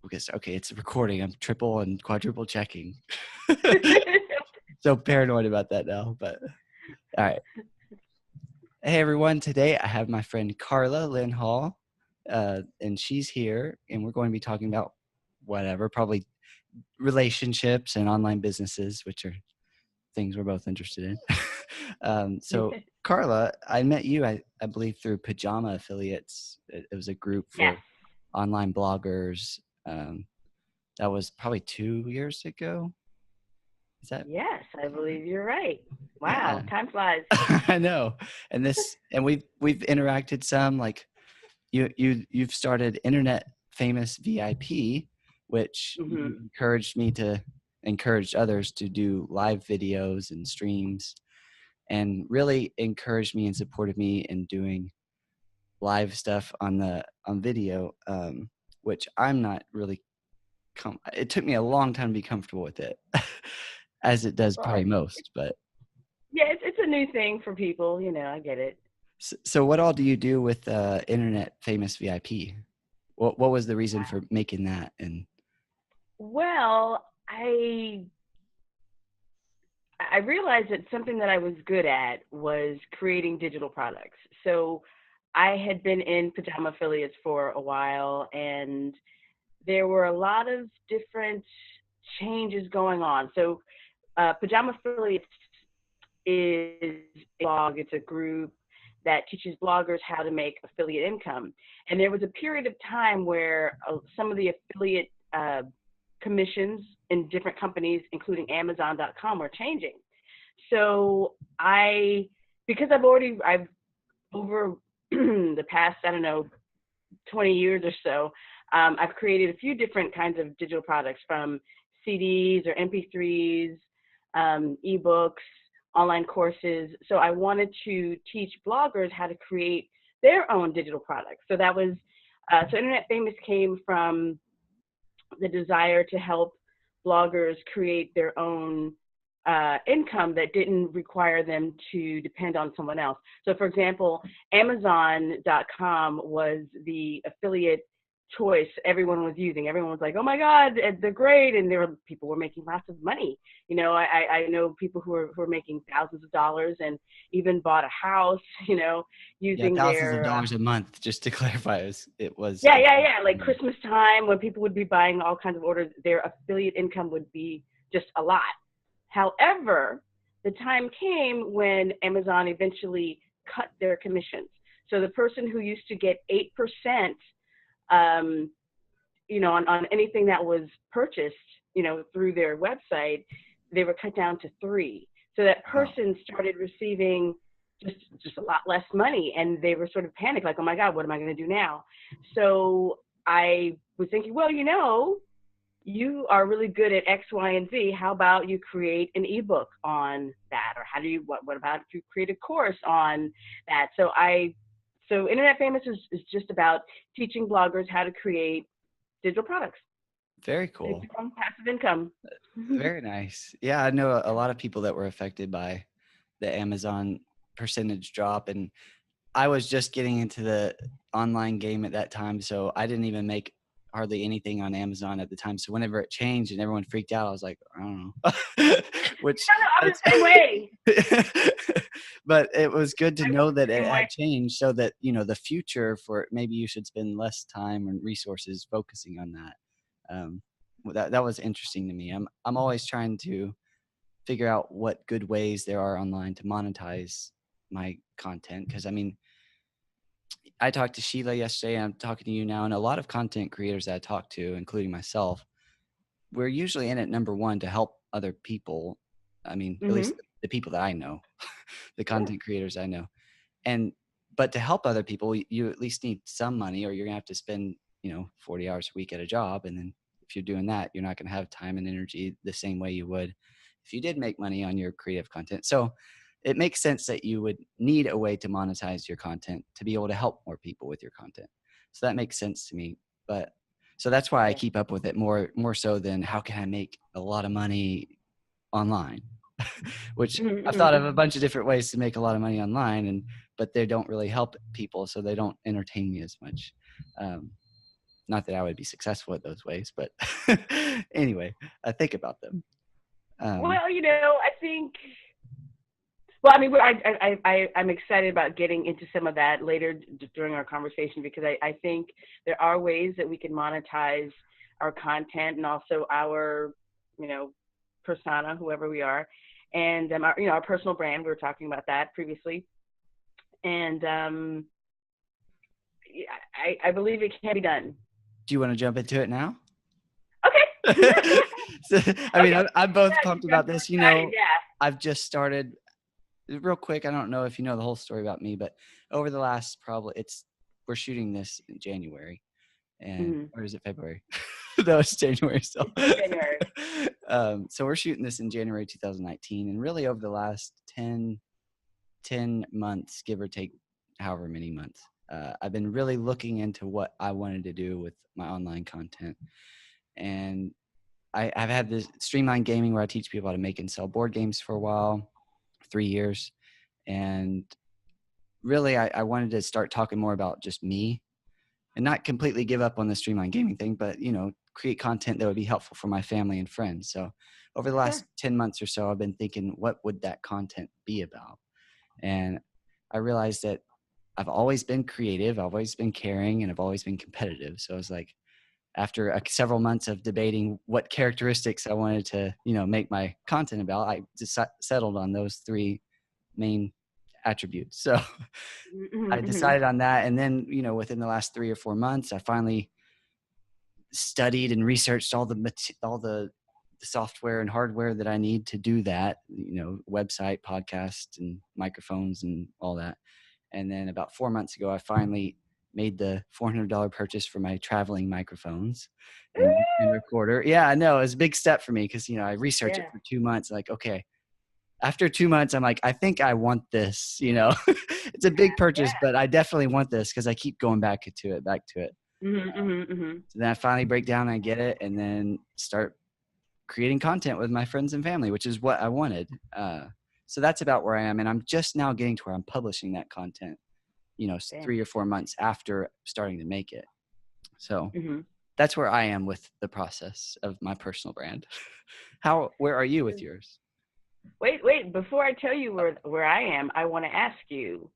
because, okay, it's recording. I'm triple and quadruple checking. So paranoid about that now, but all right. Hey everyone, today I have my friend Carla Lynne Hall, and she's here, and we're going to be talking about whatever, probably relationships and online businesses, which are things we're both interested in. So Carla, I met you, I believe, through Pajama Affiliates. It was a group Yes. for online bloggers. That was probably 2 years ago. Is that? Yes, I believe you're right. Yeah. Wow, time flies. I know. And we've interacted some, like you've started Internet Famous VIP, which you Hmm. encouraged me to encourage others to do live videos and streams, and really encouraged me and supported me in doing live stuff on video, which I'm not really it took me a long time to be comfortable with it, as it does Well, probably most. But yeah, it's a new thing for people. I get it. so what all do you do with Internet Famous VIP? What was the reason for making that? And Well, I realized that something that I was good at was creating digital products. So I had been in Pajama Affiliates for a while, and there were a lot of different changes going on. So Pajama Affiliates is a blog, it's a group that teaches bloggers how to make affiliate income. And there was a period of time where some of the affiliate commissions in different companies, including Amazon.com, were changing. So because I've over the past, I don't know, 20 years or so, I've created a few different kinds of digital products, from CDs or MP3s, ebooks, online courses. So I wanted to teach bloggers how to create their own digital products. So that was, so Internet Famous came from the desire to help bloggers create their own income that didn't require them to depend on someone else. So, for example, Amazon.com was the affiliate choice everyone was using. Everyone was like, "Oh my God, they're great!" And people were making lots of money. I know people who are making thousands of dollars and even bought a house. yeah, Using thousands of their dollars a month, just to clarify, it was yeah. Like Christmas time, when people would be buying all kinds of orders, their affiliate income would be just a lot. However, the time came when Amazon eventually cut their commissions. So the person who used to get 8%, um, on anything that was purchased, through their website, they were cut down to 3. So that Wow. person started receiving just a lot less money, and they were sort of panicked, like, "Oh my God, what am I going to do now?" So I was thinking, well, you are really good at X, Y, and Z. How about you create an ebook on that? Or what about if you create a course on that? So Internet Famous is just about teaching bloggers how to create digital products. Very It's cool. their own passive income. Very nice. Yeah, I know a lot of people that were affected by the Amazon percentage drop, and I was just getting into the online game at that time, so I didn't even make hardly anything on Amazon at the time. So whenever it changed and everyone freaked out, I was like, I don't know. Which I'm the that's same way. but it was good to I know felt that the it same way. had changed, so that, the future, for maybe you should spend less time and resources focusing on that. That was interesting to me. I'm always trying to figure out what good ways there are online to monetize my content, because I mean, I talked to Sheila yesterday, and I'm talking to you now, and a lot of content creators that I talk to, including myself, we're usually in it, number one, to help other people. I mean, at least Mm-hmm. the people that I know, the Sure. content creators I know. And but to help other people, you at least need some money, or you're gonna have to spend 40 hours a week at a job, and then if you're doing that, you're not gonna have time and energy the same way you would if you did make money on your creative content. So it makes sense that you would need a way to monetize your content to be able to help more people with your content. So that makes sense to me. But so that's why I Yeah. keep up with it more so than how can I make a lot of money online. Which I've thought of a Mm-hmm. bunch of different ways to make a lot of money online, but they don't really help people, so they don't entertain me as much. Um, Not that I would be successful at those ways, but anyway, I think about them. Well, you know, I think. Well, I mean, I'm excited about getting into some of that later during our conversation, because I think there are ways that we can monetize our content and also our, you know, persona, whoever we are, and our, you know, our personal brand. We were talking about that previously, and I believe it can be done. Do you want to jump into it now? Okay. So, I mean, Okay. I'm both Yeah, pumped about this. You know, yeah. I've just started real quick. I don't know if you know the whole story about me, but over the last we're shooting this in January, and or is it February? No, it's January still. It's January. So we're shooting this in January 2019, and really over the last 10 months, give or take, however many months, I've been really looking into what I wanted to do with my online content. And I've had this Streamline Gaming where I teach people how to make and sell board games for a while, 3 years. And really, I wanted to start talking more about just me and not completely give up on the Streamline Gaming thing, but, you know, create content that would be helpful for my family and friends. So over the last 10 months or so, I've been thinking, what would that content be about? And I realized that I've always been creative, I've always been caring, and I've always been competitive. So I was like, after several months of debating what characteristics I wanted to, you know, make my content about, I just settled on those 3 main attributes. So I decided on that. And then, you know, within the last 3 or 4 months, I finally studied and researched all the software and hardware that I need to do that, you know, website, podcast, and microphones and all that. And then about 4 months ago, I finally made the $400 purchase for my traveling microphones and recorder. Yeah, I know. It was a big step for me because, you know, I researched it for 2 months. Like, okay, after 2 months, I'm like, I think I want this, you know. It's a big purchase, but I definitely want this because I keep going back to it. So then I finally break down and I get it, and then start creating content with my friends and family, which is what I wanted. So that's about where I am. And I'm just now getting to where I'm publishing that content, you know, 3 or 4 months after starting to make it. So that's where I am with the process of my personal brand. Where are you with yours? Wait, before I tell you where I am, I want to ask you,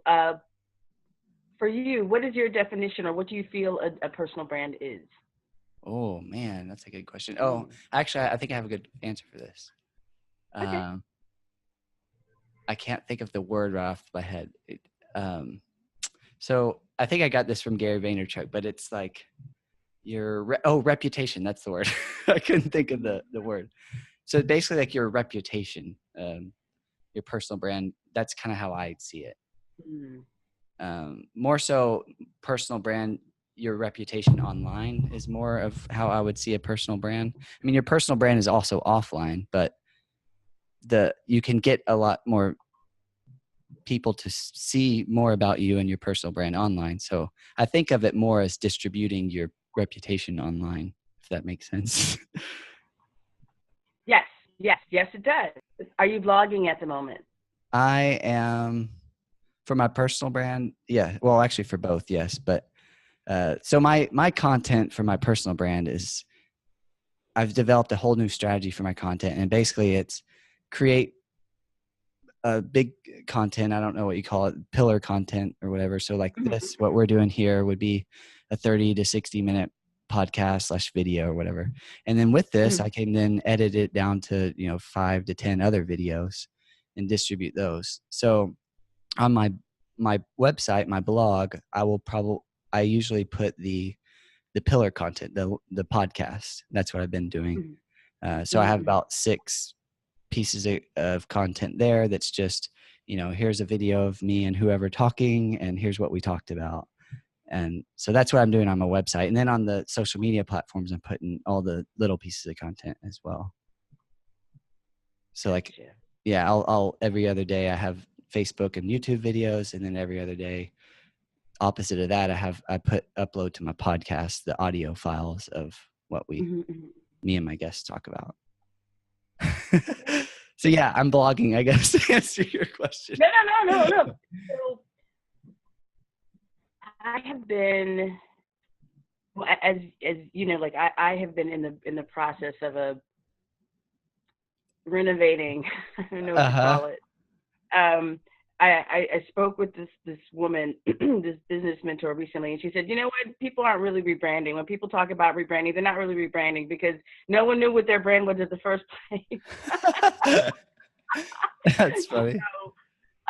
for you, what is your definition, or what do you feel a personal brand is? Oh man, that's a good question. Oh, actually, I think I have a good answer for this. Okay. I can't think of the word right off my head. So I think I got this from Gary Vaynerchuk, but it's like your reputation. That's the word. I couldn't think of the word. So basically, like your reputation, your personal brand. That's kind of how I see it. More so, personal brand. Your reputation online is more of how I would see a personal brand. I mean, your personal brand is also offline, but you can get a lot more people to see more about you and your personal brand online. So I think of it more as distributing your reputation online, if that makes sense. Yes, it does. Are you blogging at the moment? I am, for my personal brand. Yeah. Well, actually for both. Yes. But so my content for my personal brand is, I've developed a whole new strategy for my content, and basically it's create a big content. I don't know what you call it, pillar content or whatever. So like this, what we're doing here would be a 30 to 60 minute podcast / video or whatever. And then with this, I can then edit it down to, you know, 5 to 10 other videos and distribute those. So on my website, my blog, I usually put the pillar content, the podcast. That's what I've been doing. So I have about 6 pieces of content there that's just, you know, here's a video of me and whoever talking, and here's what we talked about. And so that's what I'm doing on my website. And then on the social media platforms, I'm putting all the little pieces of content as well. So like, yeah, I'll every other day I have Facebook and YouTube videos, and then every other day, opposite of that, I upload to my podcast the audio files of what me and my guests talk about. So yeah, I'm blogging, I guess, to answer your question. No. So I have been as you know, like I have been in the process of renovating. I don't know what to Uh-huh. call it. Um, I spoke with this woman, this business mentor recently, and she said, you know what? People aren't really rebranding. When people talk about rebranding, they're not really rebranding because no one knew what their brand was at the first place. That's funny.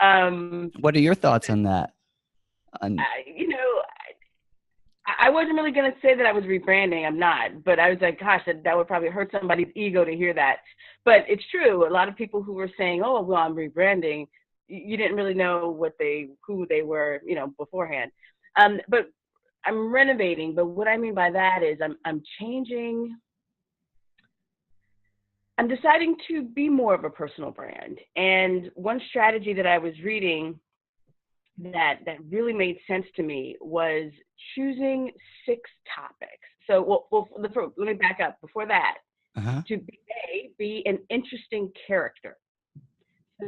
So, What are your thoughts on that? On you know, I wasn't really going to say that I was rebranding. I'm not, but I was like, gosh, that would probably hurt somebody's ego to hear that. But it's true. A lot of people who were saying, oh, well, I'm rebranding, you didn't really know who they were, beforehand. But I'm renovating. But what I mean by that is I'm changing. I'm deciding to be more of a personal brand. And one strategy that I was reading that really made sense to me was choosing 6 topics. So, let me back up. Before that, uh-huh. to be an interesting character.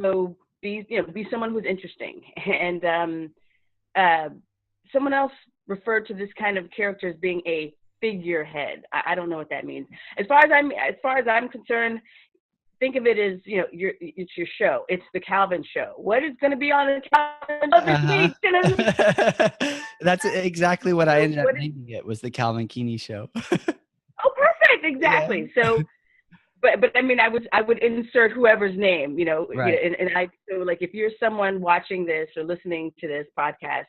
So be someone who's interesting. And someone else referred to this kind of character as being a figurehead. I don't know what that means. As far as I'm concerned, think of it as, it's your show. It's the Calvin show. What is going to be on the Calvin show this Uh-huh. week? That's exactly what I ended up What is, naming it, was the Calvin Keeney show. oh, perfect, Yeah. exactly. So, but I mean, I would insert whoever's name, Right. and so like if you're someone watching this or listening to this podcast,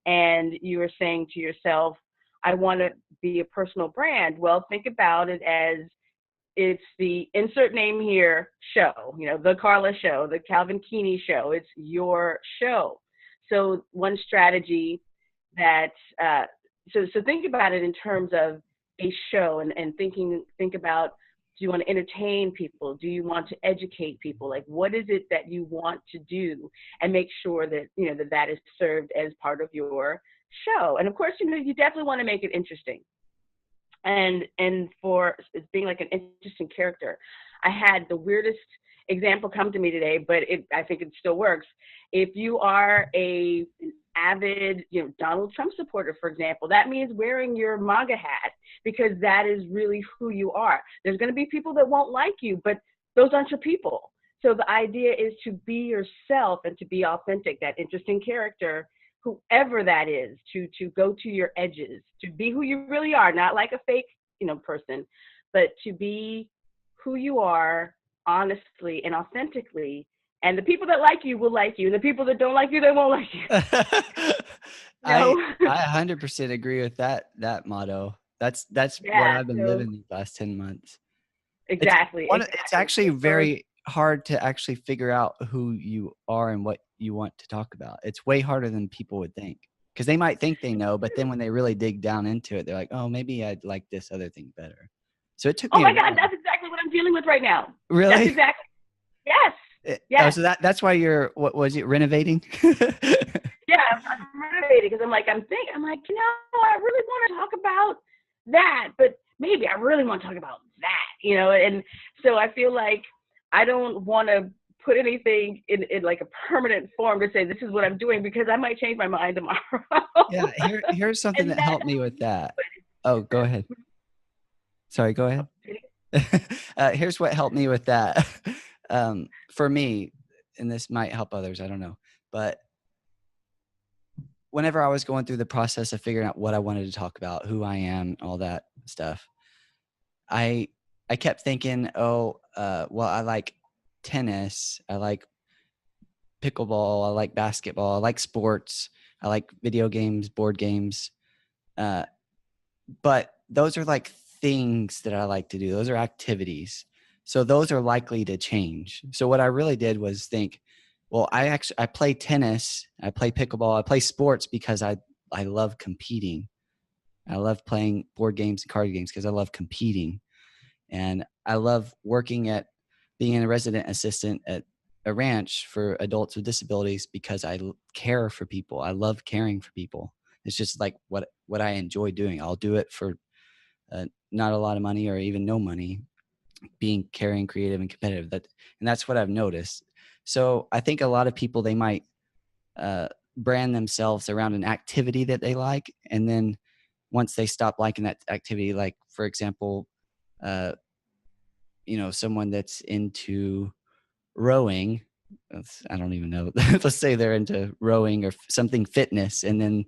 and you are saying to yourself, I want to be a personal brand. Well, think about it as it's the insert name here show, the Carla show, the Calvin Keeney show. It's your show. So one strategy that, so think about it in terms of a show and think about, do you want to entertain people? Do you want to educate people? Like, what is it that you want to do? And make sure that, that is served as part of your show. And of course, you definitely want to make it interesting. And for being like an interesting character, I had the weirdest example come to me today, but I think it still works. If you are an avid, Donald Trump supporter, for example, that means wearing your MAGA hat, because that is really who you are. There's going to be people that won't like you, but those aren't your people. So the idea is to be yourself and to be authentic, that interesting character, whoever that is, to go to your edges, to be who you really are, not like a fake, person, but to be who you are honestly and authentically. And the people that like you will like you, and the people that don't like you, they won't like you. I No. I 100% agree with that motto. That's what Yeah. I've been So living these last 10 months. exactly. It's actually So very hard to actually figure out who you are and what you want to talk about. It's way harder than people would think, because they might think they know, but then when they really dig down into it, they're like, oh, maybe I'd like this other thing better. So it took oh me a my God, while. that's exactly what I'm dealing with right now. That's Really? exactly. Yes. Oh, Yes. so that's why you're, what was it, renovating? Yeah, I'm renovating because I'm like, I really want to talk about that, but maybe I really want to talk about that, and so I feel like I don't want to put anything in like a permanent form to say this is what I'm doing, because I might change my mind tomorrow. Yeah, here's something And that that helped me with that. Oh, go ahead. Sorry, go ahead. Here's what helped me with that. For me, and this might help others, I don't know, but whenever I was going through the process of figuring out what I wanted to talk about, who I am, all that stuff, I kept thinking, well, I like tennis, I like pickleball, I like basketball, I like sports, I like video games, board games. But those are like things that I like to do. Those are activities. So those are likely to change. So what I really did was think, well, I play tennis, I play pickleball, I play sports because I love competing. I love playing board games and card games because I love competing. And I love working at being a resident assistant at a ranch for adults with disabilities because I care for people. I love caring for people. It's just like what I enjoy doing. I'll do it for not a lot of money or even no money, being caring, creative, and competitive. And that's what I've noticed. So I think a lot of people, they might brand themselves around an activity that they like, and then once they stop liking that activity, like for example, someone that's into rowing, I don't even know, let's say they're into rowing or something fitness, and then,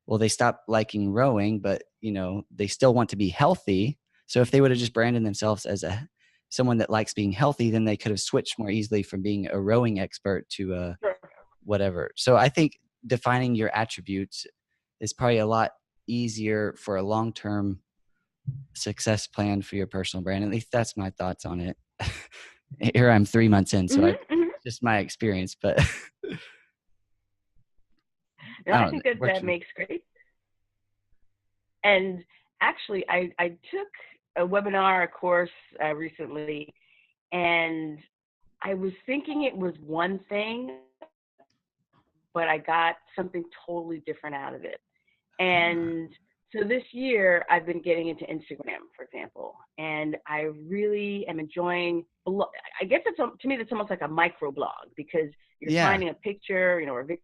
well, they stop liking rowing, but they still want to be healthy. So if they would have just branded themselves as someone that likes being healthy, then they could have switched more easily from being a rowing expert to whatever. So I think defining your attributes is probably a lot easier for a long-term success plan for your personal brand. At least that's my thoughts on it. Here I'm 3 months in, so just my experience, but no, I think that makes great. And actually, I took a webinar, a course recently, and I was thinking it was one thing, but I got something totally different out of it. And so this year, I've been getting into Instagram, for example, and I really am enjoying. I guess to me, that's almost like a micro blog, because you're finding a picture, or a video,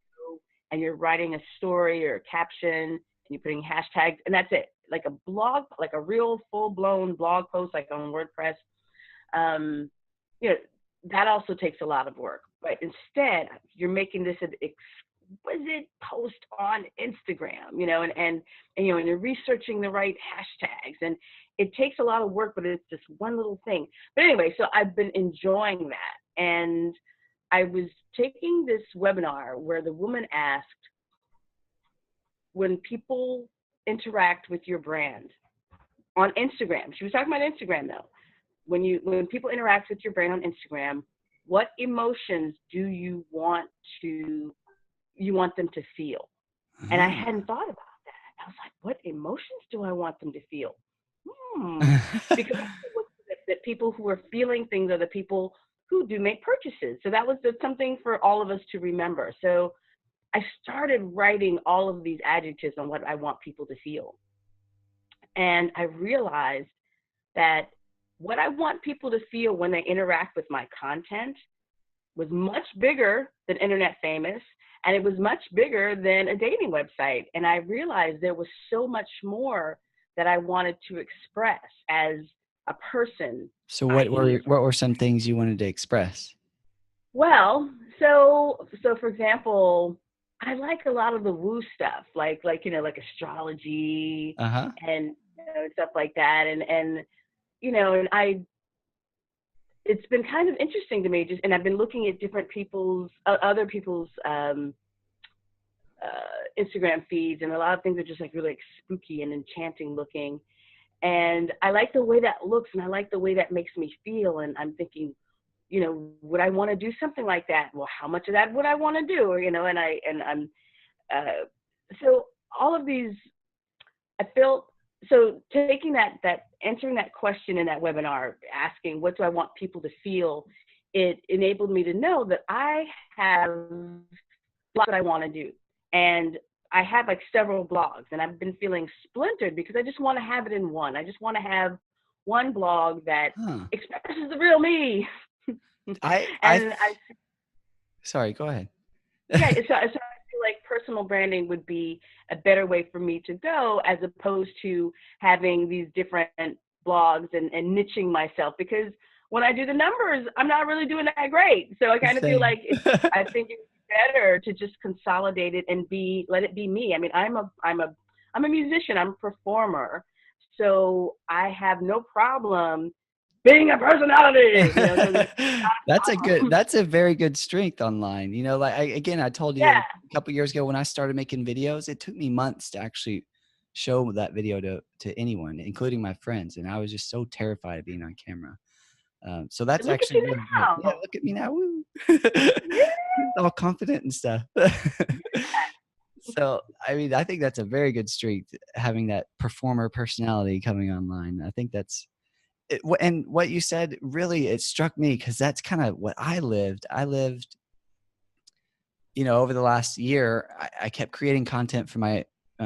and you're writing a story or a caption, and you're putting hashtags, and that's it. Like a blog, like a real full-blown blog post, like on WordPress. That also takes a lot of work. But instead, you're making this an exquisite post on Instagram, and you're researching the right hashtags, and it takes a lot of work, but it's just one little thing. But anyway, so I've been enjoying that. And I was taking this webinar where the woman asked, when people interact with your brand on Instagram, she was talking about Instagram though, when people interact with your brand on Instagram, what emotions do you want them to feel? And I hadn't thought about that. I was like, what emotions do I want them to feel? Because that people who are feeling things are the people who do make purchases. So that was something for all of us to remember. So I started writing all of these adjectives on what I want people to feel. And I realized that what I want people to feel when they interact with my content was much bigger than internet famous, and it was much bigger than a dating website. And I realized there was so much more that I wanted to express as a person. So what were some things you wanted to express? Well, so for example, I like a lot of the woo stuff, like astrology and stuff like that, and it's been kind of interesting to me, and I've been looking at different other people's Instagram feeds, and a lot of things are just like really spooky and enchanting looking, and I like the way that looks, and I like the way that makes me feel, and I'm thinking, would I want to do something like that? Well, how much of that would I want to do? So all of these, I felt, so taking answering that question in that webinar, asking what do I want people to feel, it enabled me to know that I have blogs that I want to do. And I have like several blogs, and I've been feeling splintered because I just want to have it in one. I just want to have one blog that expresses the real me. Sorry, go ahead. Yeah, so I feel like personal branding would be a better way for me to go, as opposed to having these different blogs and niching myself, because when I do the numbers, I'm not really doing that great. So I kind of feel like I think it's better to just consolidate it and let it be me. I mean, I'm a musician, I'm a performer, so I have no problem being a personality. That's a very good strength online. I told you a couple years ago when I started making videos, it took me months to actually show that video to anyone, including my friends. And I was just so terrified of being on camera. So that's actually really good. Yeah, look at me now. Woo. All confident and stuff. So, I mean, I think that's a very good strength, having that performer personality coming online. I think that's it. And what you said, really, it struck me, because that's kind of what I lived. Over the last year, I kept creating content for my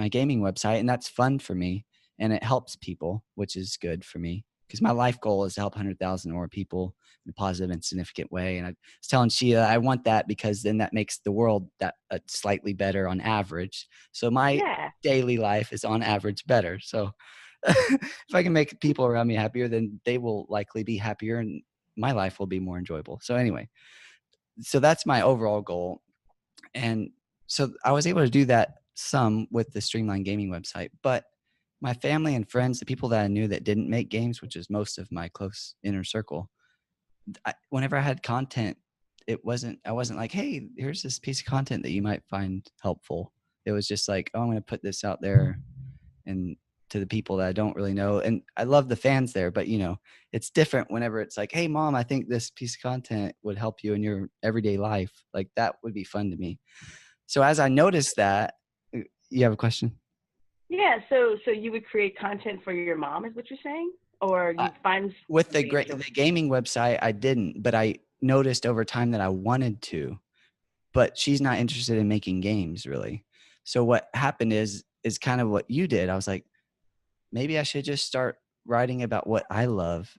gaming website, and that's fun for me, and it helps people, which is good for me. because my life goal is to help 100,000 or more people in a positive and significant way. And I was telling Sheila, I want that because then that makes the world that slightly better on average. So my daily life is on average better. So if I can make people around me happier, then they will likely be happier and my life will be more enjoyable. So anyway, so that's my overall goal. And so I was able to do that some with the Streamline Gaming website, but my family and friends, the people that I knew that didn't make games, which is most of my close inner circle, whenever I had content, I wasn't like, hey, here's this piece of content that you might find helpful. It was just like, oh, I'm going to put this out there and to the people that I don't really know. And I love the fans there, but it's different whenever it's like, hey mom, I think this piece of content would help you in your everyday life. Like that would be fun to me. So as I noticed that, you have a question? Yeah. So you would create content for your mom, is what you're saying? Or you find with the gaming website, I didn't, but I noticed over time that I wanted to, but she's not interested in making games really. So what happened is kind of what you did. I was like, maybe I should just start writing about what I love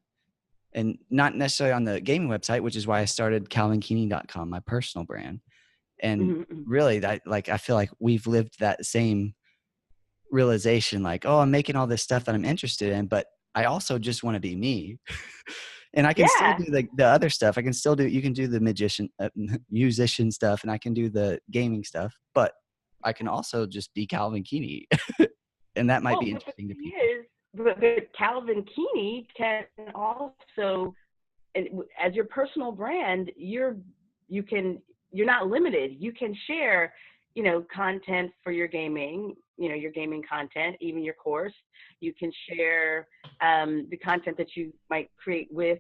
and not necessarily on the gaming website, which is why I started calvinkeeney.com, my personal brand. And really that, like, I feel like we've lived that same realization, like, oh, I'm making all this stuff that I'm interested in, but I also just want to be me. And I can still do the other stuff. I can still do, you can do the musician stuff, and I can do the gaming stuff, but I can also just be Calvin Keeney. And that might be interesting to people. But Calvin Keeney can also, as your personal brand, you're not limited. You can share, content for your gaming, your gaming content, even your course. You can share the content that you might create with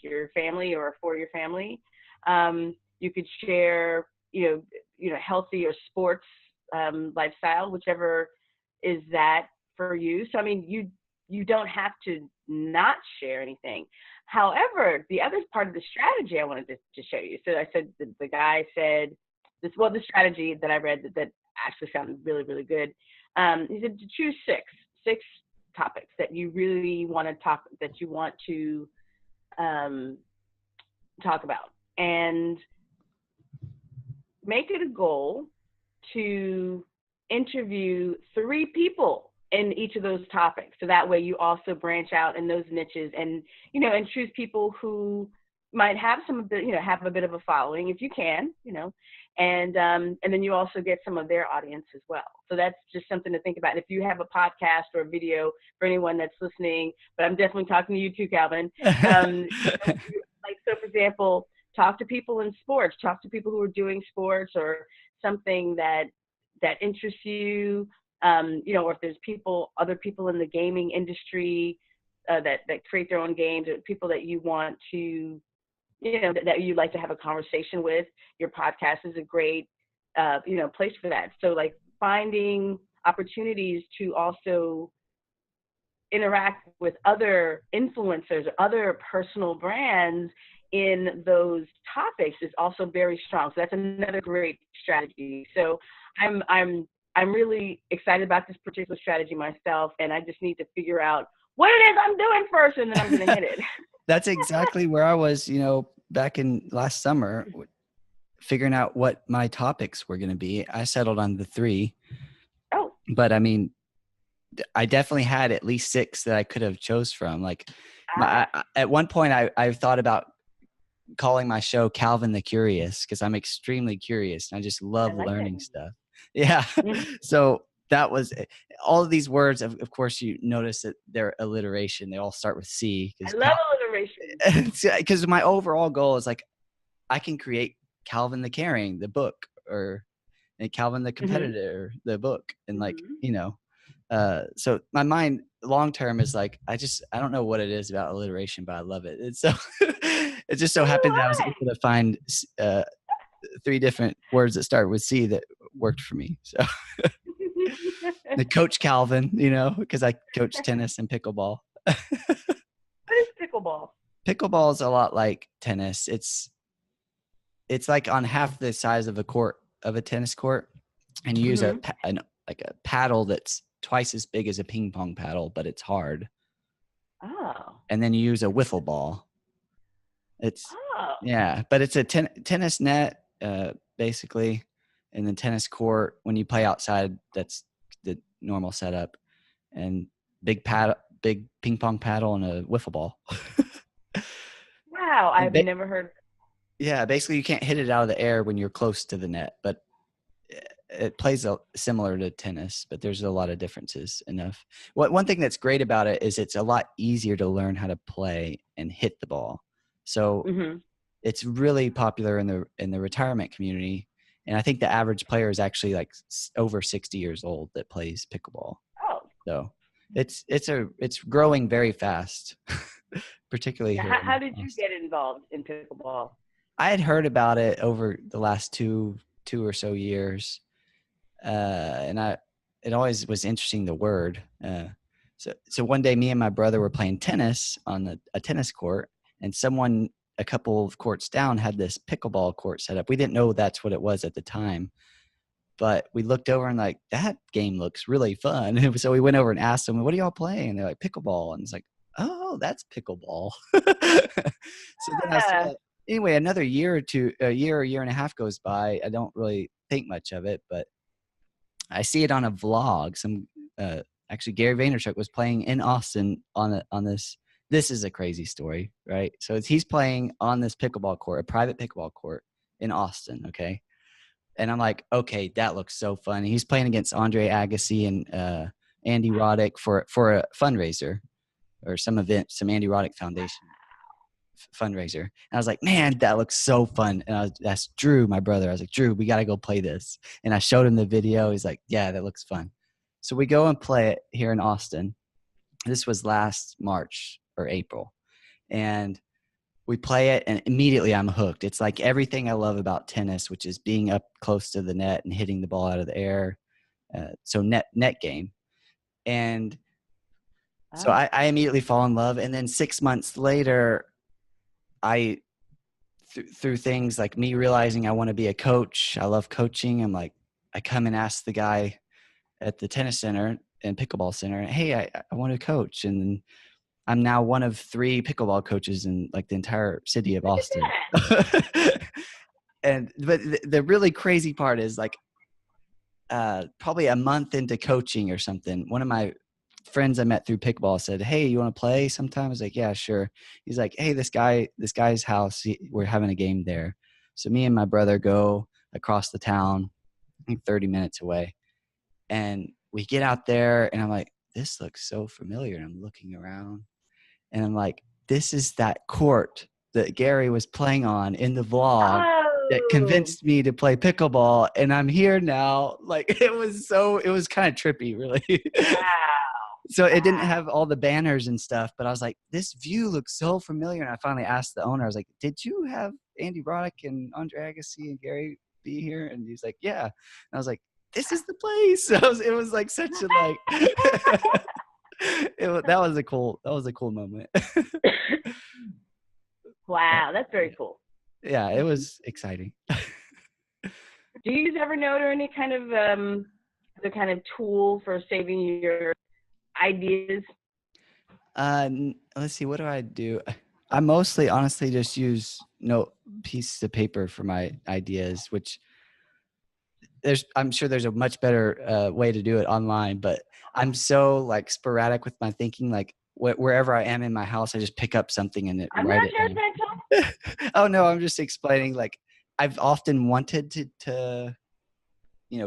your family or for your family. You could share, healthy or sports lifestyle, whichever is that for you. So, I mean, you don't have to not share anything. However, the other part of the strategy I wanted to show you. So I said, the guy said this, the strategy that I read that actually sounded really, really good. He said to choose six topics that you really want to talk about, and make it a goal to interview 3 people in each of those topics. So that way you also branch out in those niches and choose people who might have have a bit of a following if you can, and then you also get some of their audience as well. So that's just something to think about. If you have a podcast or a video for anyone that's listening, but I'm definitely talking to you too, Calvin. So for example, talk to people in sports, talk to people who are doing sports or something that interests you, or if there's other people in the gaming industry that create their own games, or people that you want to, that you'd like to have a conversation with. Your podcast is a great, place for that. So like finding opportunities to also interact with other influencers or other personal brands in those topics is also very strong. So that's another great strategy. So I'm really excited about this particular strategy myself, and I just need to figure out what it is I'm doing first, and then I'm going to hit it. That's exactly where I was, back in last summer, figuring out what my topics were going to be. I settled on the 3. Oh. But I mean, I definitely had at least 6 that I could have chose from. Like at one point I thought about calling my show Calvin the Curious, because I'm extremely curious and I just love learning stuff. Yeah. Mm-hmm. So that was all of these words. Of course, you notice that they're alliteration. They all start with C. I love alliteration. Because my overall goal is like, I can create Calvin the Caring, the book, or Calvin the Competitor, mm-hmm. the book. And like, so my mind long term is like, I don't know what it is about alliteration, but I love it. And so it just so happened that I was able to find 3 different words that start with C that worked for me. So the Coach Calvin, because I coach tennis and pickleball. What is pickleball? Pickleball is a lot like tennis. It's like on half the size of a tennis court, and you use a paddle that's twice as big as a ping pong paddle, but it's hard. Oh. and then you use a wiffle ball. It's Oh. yeah, but it's a tennis net, basically, and then tennis court. When you play outside, that's the normal setup, and big ping pong paddle, and a wiffle ball. Wow. And I've never heard. yeah, basically you can't hit it out of the air when you're close to the net, but it plays similar to tennis, but there's a lot of differences enough. One thing that's great about it is it's a lot easier to learn how to play and hit the ball. So Mm-hmm. it's really popular in the retirement community, and I think the average player is actually like over 60 years old that plays pickleball. Oh. So it's growing very fast, particularly Yeah. here How in did you Austin. get involved in pickleball? I had heard about it over the last two or so years, and it always was interesting, the word. So one day, me and my brother were playing tennis on a tennis court, and someone a couple of courts down had this pickleball court set up. We didn't know that's what it was at the time, but we looked over and like, that game looks really fun. And so we went over and asked them, "What are y'all playing?" And they're like, "Pickleball." And it's like, "Oh, that's pickleball." So then I Yeah. saw, anyway, another year or two, a year and a half goes by. I don't really think much of it, but I see it on a vlog. Uh, Actually, Gary Vaynerchuk was playing in Austin on this. This is a crazy story, right? So he's playing on this pickleball court, a private pickleball court in Austin. Okay, and I'm like, okay, that looks so fun. He's playing against Andre Agassi and Andy Roddick for a fundraiser or some event, some Andy Roddick Foundation fundraiser. And I was like, man, that looks so fun. And that's Drew, my brother. I was like, Drew, we got to go play this. And I showed him the video. He's like, yeah, that looks fun. So we go and play it here in Austin. This was last March or April. And we play it, and immediately I'm hooked. It's like everything I love about tennis, which is being up close to the net and hitting the ball out of the air. So net game. And so Oh. I immediately fall in love. And then 6 months later, I through things like me realizing I want to be a coach. I love coaching. I'm like, I come and ask the guy at the tennis center and pickleball center, hey, I want to coach. And I'm now one of 3 pickleball coaches in like the entire city of Look at Austin. that. And but the really crazy part is like probably a month into coaching or something, one of my friends I met through pickleball said, "Hey, you want to play sometime?" I was like, "Yeah, sure." He's like, "Hey, this guy's house, we're having a game there." So me and my brother go across the town, I think 30 minutes away, and we get out there, and I'm like, "This looks so familiar." And I'm looking around, and I'm like, "This is that court that Gary was playing on in the vlog that Oh. convinced me to play pickleball, and I'm here now." Like it was kind of trippy, really. Wow. So it didn't Wow. have all the banners and stuff, but I was like, this view looks so familiar. And I finally asked the owner, I was like, did you have Andy Roddick and Andre Agassi and Gary be here? And he's like, yeah. And I was like, this is the place. It was like such a like, that was a cool moment. Wow, that's very cool. Yeah, it was exciting. Do you ever know or any kind of the kind of tool for saving your ideas? Let's see, what do I do? I mostly honestly just use note pieces of paper for my ideas, which I'm sure there's a much better way to do it online, but I'm so like sporadic with my thinking. Like wherever I am in my house, I just pick up something and I'm write not it down. judgmental. Oh no, I'm just explaining. Like I've often wanted to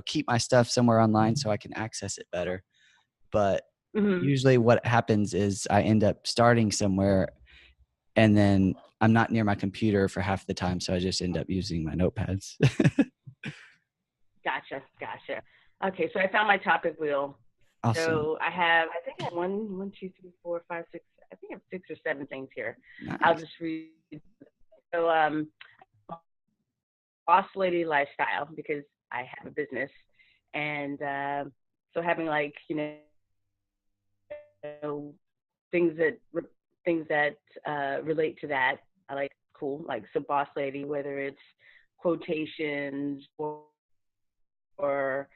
keep my stuff somewhere online so I can access it better. But Hmm. usually, what happens is I end up starting somewhere, and then I'm not near my computer for half the time, so I just end up using my notepads. Gotcha, gotcha. Okay, so I found my topic wheel. Awesome, So I think I have one, two, three, four, five, six. I think I have 6 or 7 things here. I'll nice. just read. So, boss lady lifestyle, because I have a business, and so having like know things that things that relate to that. I like cool, like so boss lady, whether it's quotations or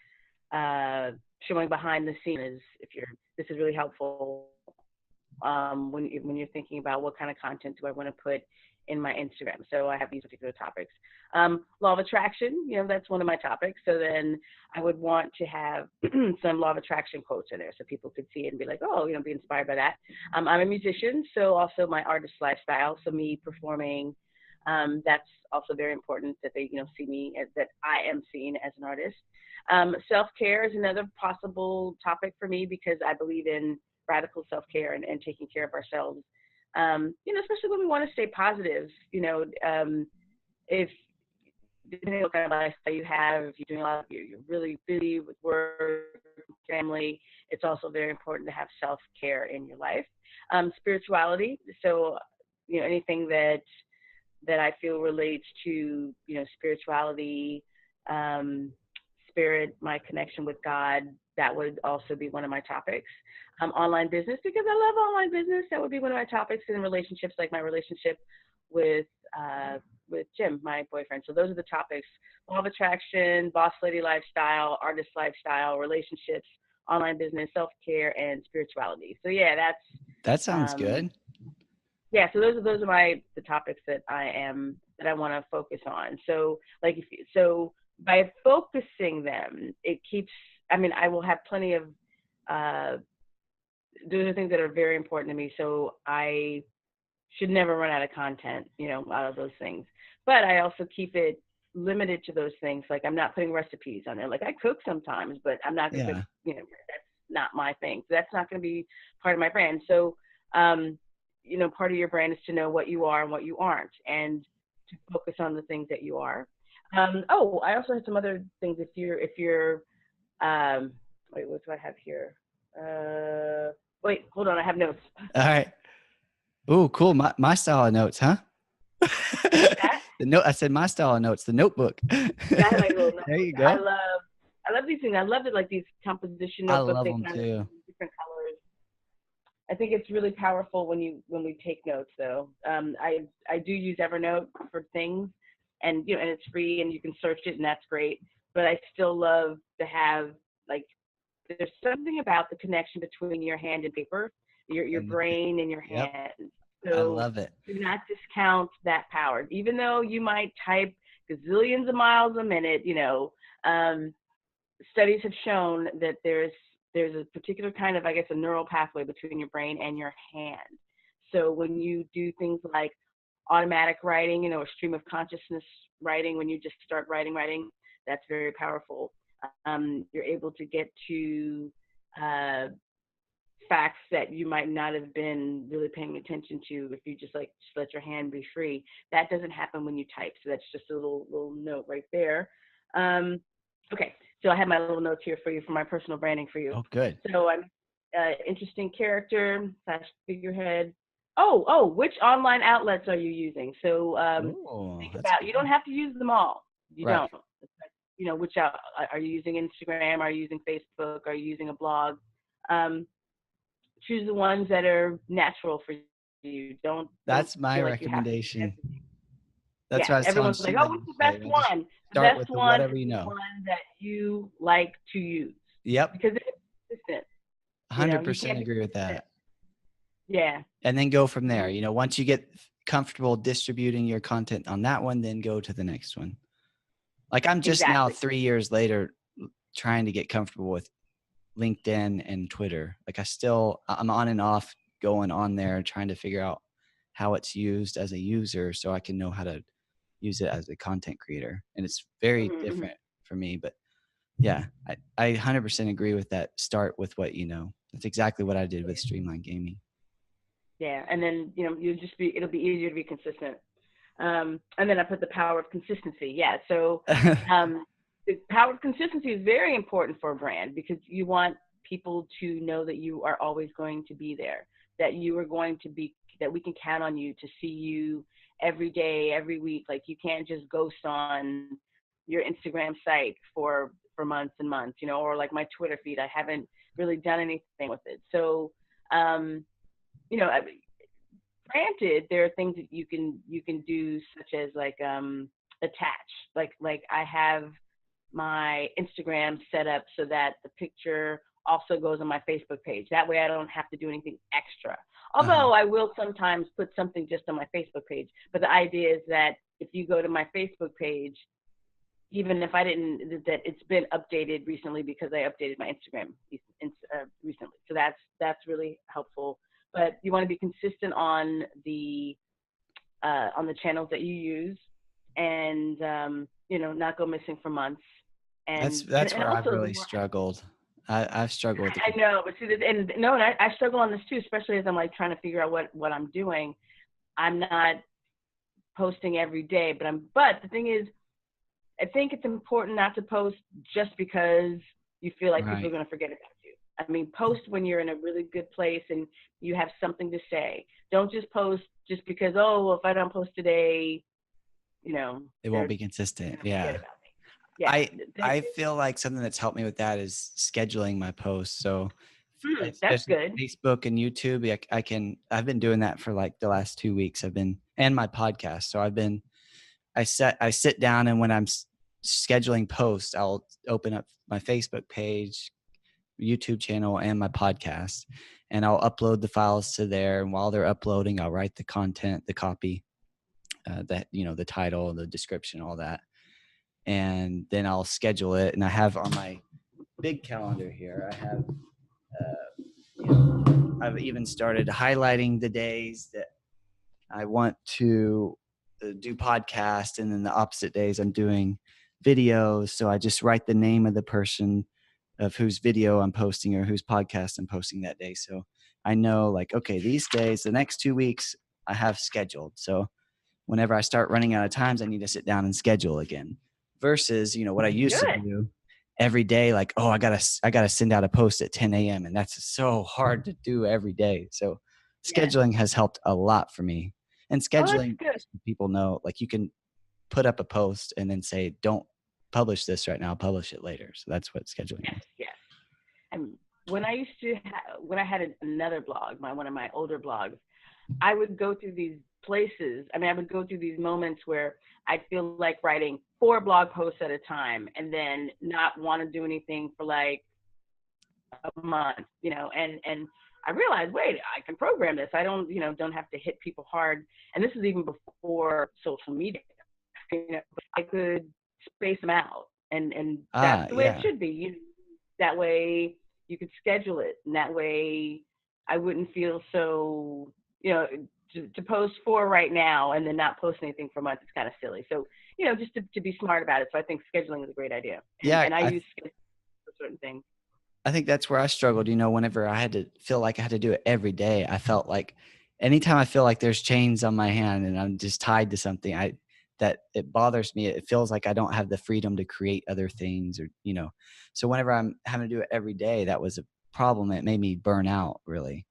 showing behind the scenes. If you're, this is really helpful. when you're thinking about what kind of content do I want to put in my Instagram. So I have these particular topics. Law of attraction, that's one of my topics. So then I would want to have some law of attraction quotes in there so people could see it and be like, oh, be inspired by that. I'm a musician, so also my artist lifestyle. So me performing, that's also very important that they, see me as that I am seen as an artist. Self-care is another possible topic for me because I believe in radical self-care and taking care of ourselves. Especially when we want to stay positive, if depending on what kind of lifestyle you have, if you're doing a lot, you're really busy with work, family, it's also very important to have self-care in your life. Spirituality, so anything that I feel relates to spirituality, um, spirit, my connection with God, that would also be one of my topics. Online business, because I love online business, that would be one of my topics. In relationships, like my relationship with Jim, my boyfriend. So those are the topics: law of attraction, boss lady lifestyle, artist lifestyle, relationships, online business, self-care, and spirituality. So yeah, That sounds um, good. yeah. So those are the topics that I want to focus on. So like so by focusing them, it keeps. I mean, I will have plenty of. Those are things that are very important to me. So I should never run out of content, out of those things. But I also keep it limited to those things. Like I'm not putting recipes on there. Like I cook sometimes, but I'm not going to cook, Yeah. that's not my thing. So that's not going to be part of my brand. So, part of your brand is to know what you are and what you aren't and to focus on the things that you are. I also have some other things. If you're, um, wait, what do I have here? Wait, hold on. I have notes. All right. Oh, cool. My style of notes, huh? What's that? The note. I said my style of notes. The notebook. Yeah, I have my little There notebook. you go. I love these things. I love it, like these composition I notebooks. love They them kind of too. different colors. I think it's really powerful when we take notes, though. I do use Evernote for things, and it's free and you can search it and that's great. But I still love to have like there's something about the connection between your hand and paper, your And brain and your yep, hand. I So love it. do not discount that power. Even though you might type gazillions of miles a minute, um, studies have shown that there's a particular kind of, I guess, a neural pathway between your brain and your hand. So when you do things like automatic writing, or stream of consciousness writing, when you just start writing, that's very powerful. You're able to get to uh, facts that you might not have been really paying attention to if you just let your hand be free. That doesn't happen when you type. So that's just a little note right there. Um, okay, so I have my little notes here for you for my personal branding for you. Oh, good. So I'm interesting character / figurehead. Which online outlets are you using? So Oh, think that's about, you cool. don't have to use them all. You Right. don't. Which are you using? Instagram? Are you using Facebook? Are you using a blog? Um, Choose the ones that are natural for you. Don't That's my feel like you have to use recommendation. everything. That's Yeah, what I was telling everyone's like, oh, Sheila what's the yesterday. best I just one? The start best with the one whatever is you the know. one that you like to use Yep. because it's consistent. You 100% can't be agree with consistent. that. Yeah. And then go from there. Mhm. Once you get comfortable distributing your content on that one, then go to the next one. Like I'm just now Exactly. 3 years later trying to get comfortable with LinkedIn and Twitter. Like I'm on and off going on there trying to figure out how it's used as a user so I can know how to use it as a content creator. And it's very Mm-hmm. different for me. But yeah, I 100% agree with that. Start with what you know. That's exactly what I did with Streamline Gaming. Yeah, and then it'll be easier to be consistent. And then I put the power of consistency. Yeah, so the power of consistency is very important for a brand because you want people to know that you are always going to be there, that you are going to be, that we can count on you to see you every day, every week. Like you can't just ghost on your Instagram site for months and months, or like my Twitter feed. I haven't really done anything with it. So, um, you know, granted, there are things that you can do, such as like attach. Like I have my Instagram set up so that the picture also goes on my Facebook page. That way I don't have to do anything extra. Uh-huh. Although I will sometimes put something just on my Facebook page. But the idea is that if you go to my Facebook page, even if I didn't, that it's been updated recently because I updated my Instagram recently. So that's really helpful. But you want to be consistent on the channels that you use, and not go missing for months. That's And where I've also the really more struggled. I've struggled with the I know, but see, and I struggle on this too, especially as I'm like trying to figure out what I'm doing. I'm not posting every day, but the thing is, I think it's important not to post just because you feel like people are right. going to forget about you. I mean, post when you're in a really good place and you have something to say. Don't just post just because, oh, well, if I don't post today, It won't they're be consistent. going to forget Yeah. about me. Yeah. I feel like something that's helped me with that is scheduling my posts. So That's especially good. Facebook and YouTube, I've been doing that for like the last 2 weeks. And my podcast. So I sit down, and when I'm scheduling posts, I'll open up my Facebook page, YouTube channel, and my podcast, and I'll upload the files to there. And while they're uploading, I'll write the content, the copy, the title, the description, all that. And then I'll schedule it. And I have on my big calendar here, I have, I've even started highlighting the days that I want to do podcast, and then the opposite days I'm doing videos. So I just write the name of the person of whose video I'm posting or whose podcast I'm posting that day. So I know, like, okay, these days, the next 2 weeks I have scheduled. So whenever I start running out of times, I need to sit down and schedule again. Versus, what I used to Good. do every day, like, oh, I gotta send out a post at 10 a.m. And that's so hard to do every day. So Yes. scheduling has helped a lot for me. And Oh, that's scheduling, good. just so people know, like, you can put up a post and then say, don't publish this right now, publish it later. So that's what scheduling Yes. is. Yes. And when I had another blog, one of my older blogs, I would go through these places. I mean, I would go through these moments where I feel like writing 4 blog posts at a time, and then not want to do anything for like a month, and I realized, wait, I can program this. I don't have to hit people hard. And this is even before social media. I could space them out, and that's the way it Yeah. should be. That way you could schedule it, and that way I wouldn't feel so, to post 4 right now and then not post anything for months. It's kind of silly. So, just to be smart about it. So I think scheduling is a great idea. Yeah. And I use scheduling for certain things. I think that's where I struggled. Whenever I had to feel like I had to do it every day, I felt like anytime I feel like there's chains on my hand and I'm just tied to something, that it bothers me. It feels like I don't have the freedom to create other things, or. So whenever I'm having to do it every day, that was a problem. It made me burn out, really.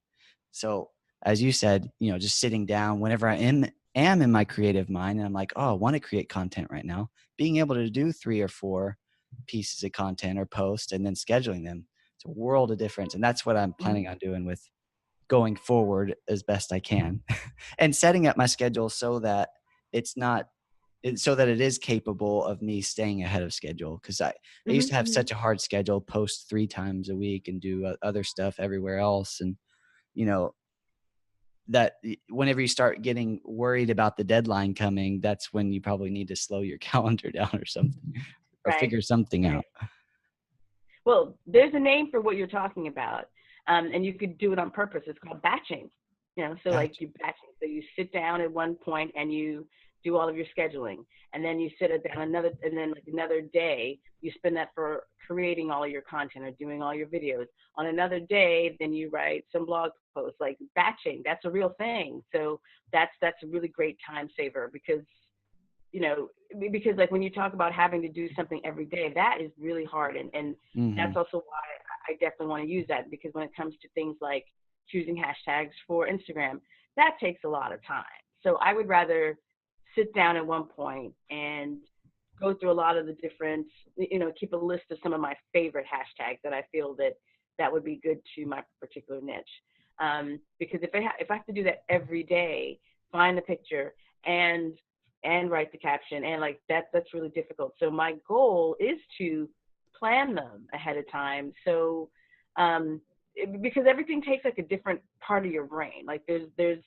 So as you said, just sitting down whenever I am in my creative mind, and I'm like, oh, I want to create content right now, being able to do 3 or 4 pieces of content or post and then scheduling them, it's a world of difference. And that's what I'm planning on doing with going forward as best I can. And setting up my schedule so that it's not so that it is capable of me staying ahead of schedule. Cause I used to have Mm-hmm. such a hard schedule, post 3 times a week and do other stuff everywhere else. And, you know, that whenever you start getting worried about the deadline coming, that's when you probably need to slow your calendar down or something, or Right. figure something Right. out. Well, there's a name for what you're talking about, and you could do it on purpose. It's called batching. So like Gotcha. you batching. So you sit down at one point and you do all of your scheduling, and then you sit it down and then like another day you spend that for creating all of your content or doing all your videos. On another day, then you write some blog posts. Like batching, that's a real thing. So that's a really great time saver you know, because like when you talk about having to do something every day, that is really hard. And Hmm. that's also why I definitely want to use that, because when it comes to things like choosing hashtags for Instagram, that takes a lot of time. So I would rather sit down at one point and go through a lot of the different, keep a list of some of my favorite hashtags that I feel that would be good to my particular niche. Because if I have to do that every day, find the picture and write the caption, and like that's really difficult. So my goal is to plan them ahead of time, so Because everything takes like a different part of your brain. Like there's the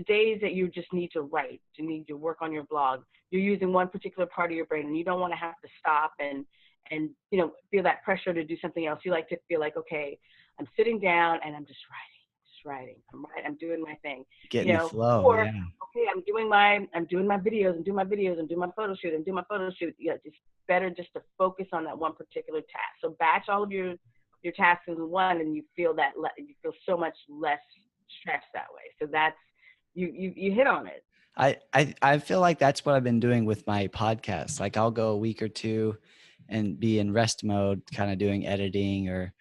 days that you just need to write, you need to work on your blog, you're using one particular part of your brain and you don't want to have to stop and feel that pressure to do something else. You like to feel like, okay, I'm sitting down and I'm just writing. I'm doing my thing. Get in the flow. Or Yeah. okay, I'm doing my videos, I'm doing my photo shoot. Yeah, it's better just to focus on that one particular task. So batch all of your tasks in one, and you feel so much less stressed that way. So that's you hit on it. I feel like that's what I've been doing with my podcast. Like I'll go a week or two and be in rest mode, kind of doing editing or,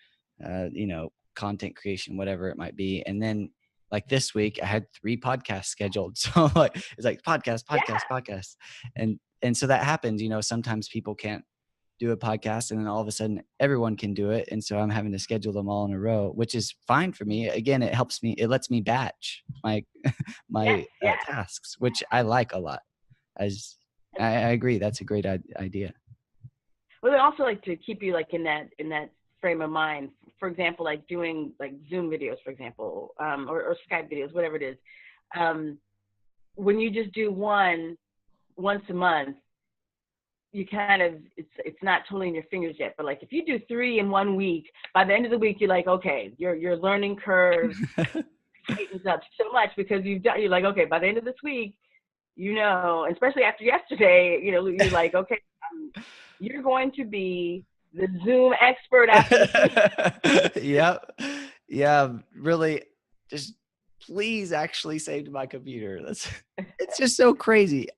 content creation, whatever it might be. And then like this week I had 3 podcasts scheduled. So like, it's like podcast. And so that happens, sometimes people can't do a podcast and then all of a sudden everyone can do it. And so I'm having to schedule them all in a row, which is fine for me. Again, it lets me batch my tasks, which I like a lot. As I agree, that's a great idea. Well, they also like to keep you like in that frame of mind. For example, like doing like Zoom videos, for example, or Skype videos, whatever it is. When you just do one once a month, you kind of it's not totally in your fingers yet. But like if you do 3 in 1 week, by the end of the week, you're like, okay, your learning curve tightens up so much because you're like, okay, by the end of this week, especially after yesterday, you're like, okay, you're going to be the Zoom expert after this week. Yep. Yeah, really just please actually save my computer. It's just so crazy.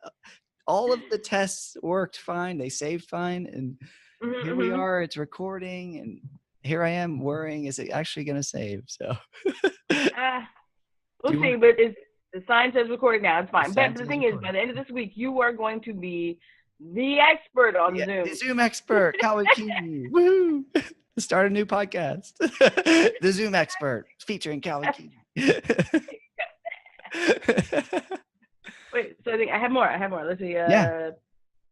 All of the tests worked fine. They saved fine. And here we are, it's recording. And here I am worrying, is it actually going to save? So we'll see. But the sign says recording now. It's fine. But the thing is, by the end of this week, you are going to be the expert on Zoom. The Zoom expert, Carla Keeney. Woo! Start a new podcast. The Zoom expert featuring Carla Keeney. Wait, so I have more. Let's see.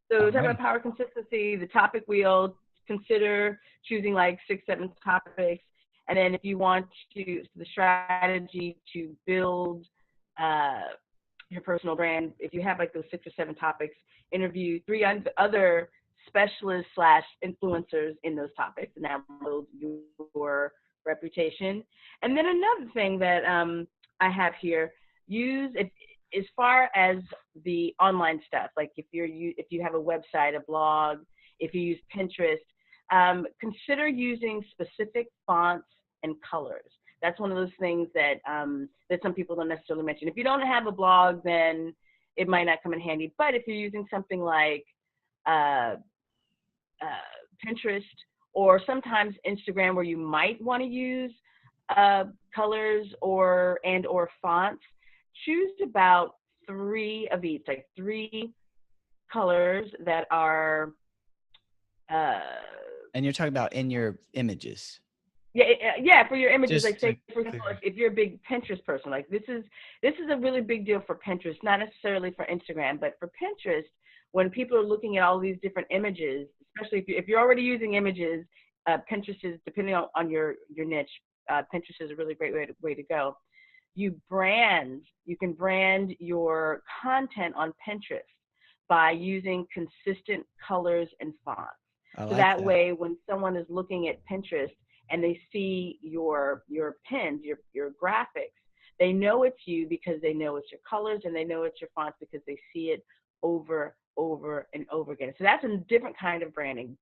So talking about power consistency, the topic wheel, consider choosing like 6, 7 topics. And then if you want the strategy to build your personal brand, if you have like those 6 or 7 topics, interview 3 other specialists / influencers in those topics, and that builds your reputation. And then another thing that I have here, use it as far as the online stuff, like if you have a website, a blog, if you use Pinterest, consider using specific fonts and colors. That's one of those things that some people don't necessarily mention. If you don't have a blog, then it might not come in handy. But if you're using something like Pinterest or sometimes Instagram, where you might want to use colors or fonts, choose about 3 of each, like 3 colors that are. And you're talking about in your images. Yeah, for your images. Like say, for example, if you're a big Pinterest person, like this is a really big deal for Pinterest, not necessarily for Instagram, but for Pinterest, when people are looking at all these different images, especially if you're already using images, Pinterest is, depending on your niche, Pinterest is a really great way to go. You can brand your content on Pinterest by using consistent colors and fonts. So that way, when someone is looking at Pinterest and they see your pins, your graphics, they know it's you because they know it's your colors, and they know it's your fonts because they see it over and over again. So that's a different kind of branding.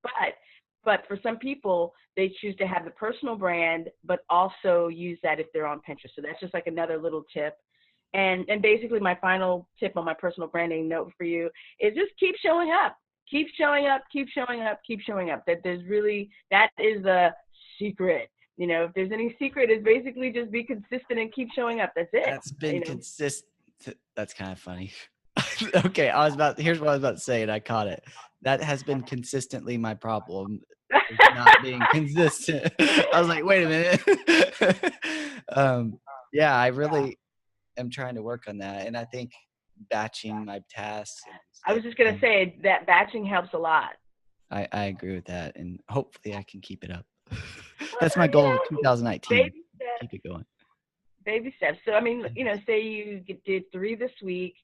But for some people, they choose to have the personal brand, but also use that if they're on Pinterest. So that's just like another little tip. And basically my final tip on my personal branding note for you is just keep showing up. Keep showing up. That is the secret. If there's any secret, it's basically just be consistent and keep showing up. That's it. That's been consistent. That's kind of funny. Okay, here's what I was about to say, and I caught it. That has been consistently my problem, not being consistent. I was like, wait a minute. Yeah, I really am trying to work on that, and I think batching my tasks. I was just gonna say that batching helps a lot. I agree with that, and hopefully I can keep it up. That's my goal of Baby 2019. steps. Keep it going. Baby steps. So, I mean, say you did 3 this week,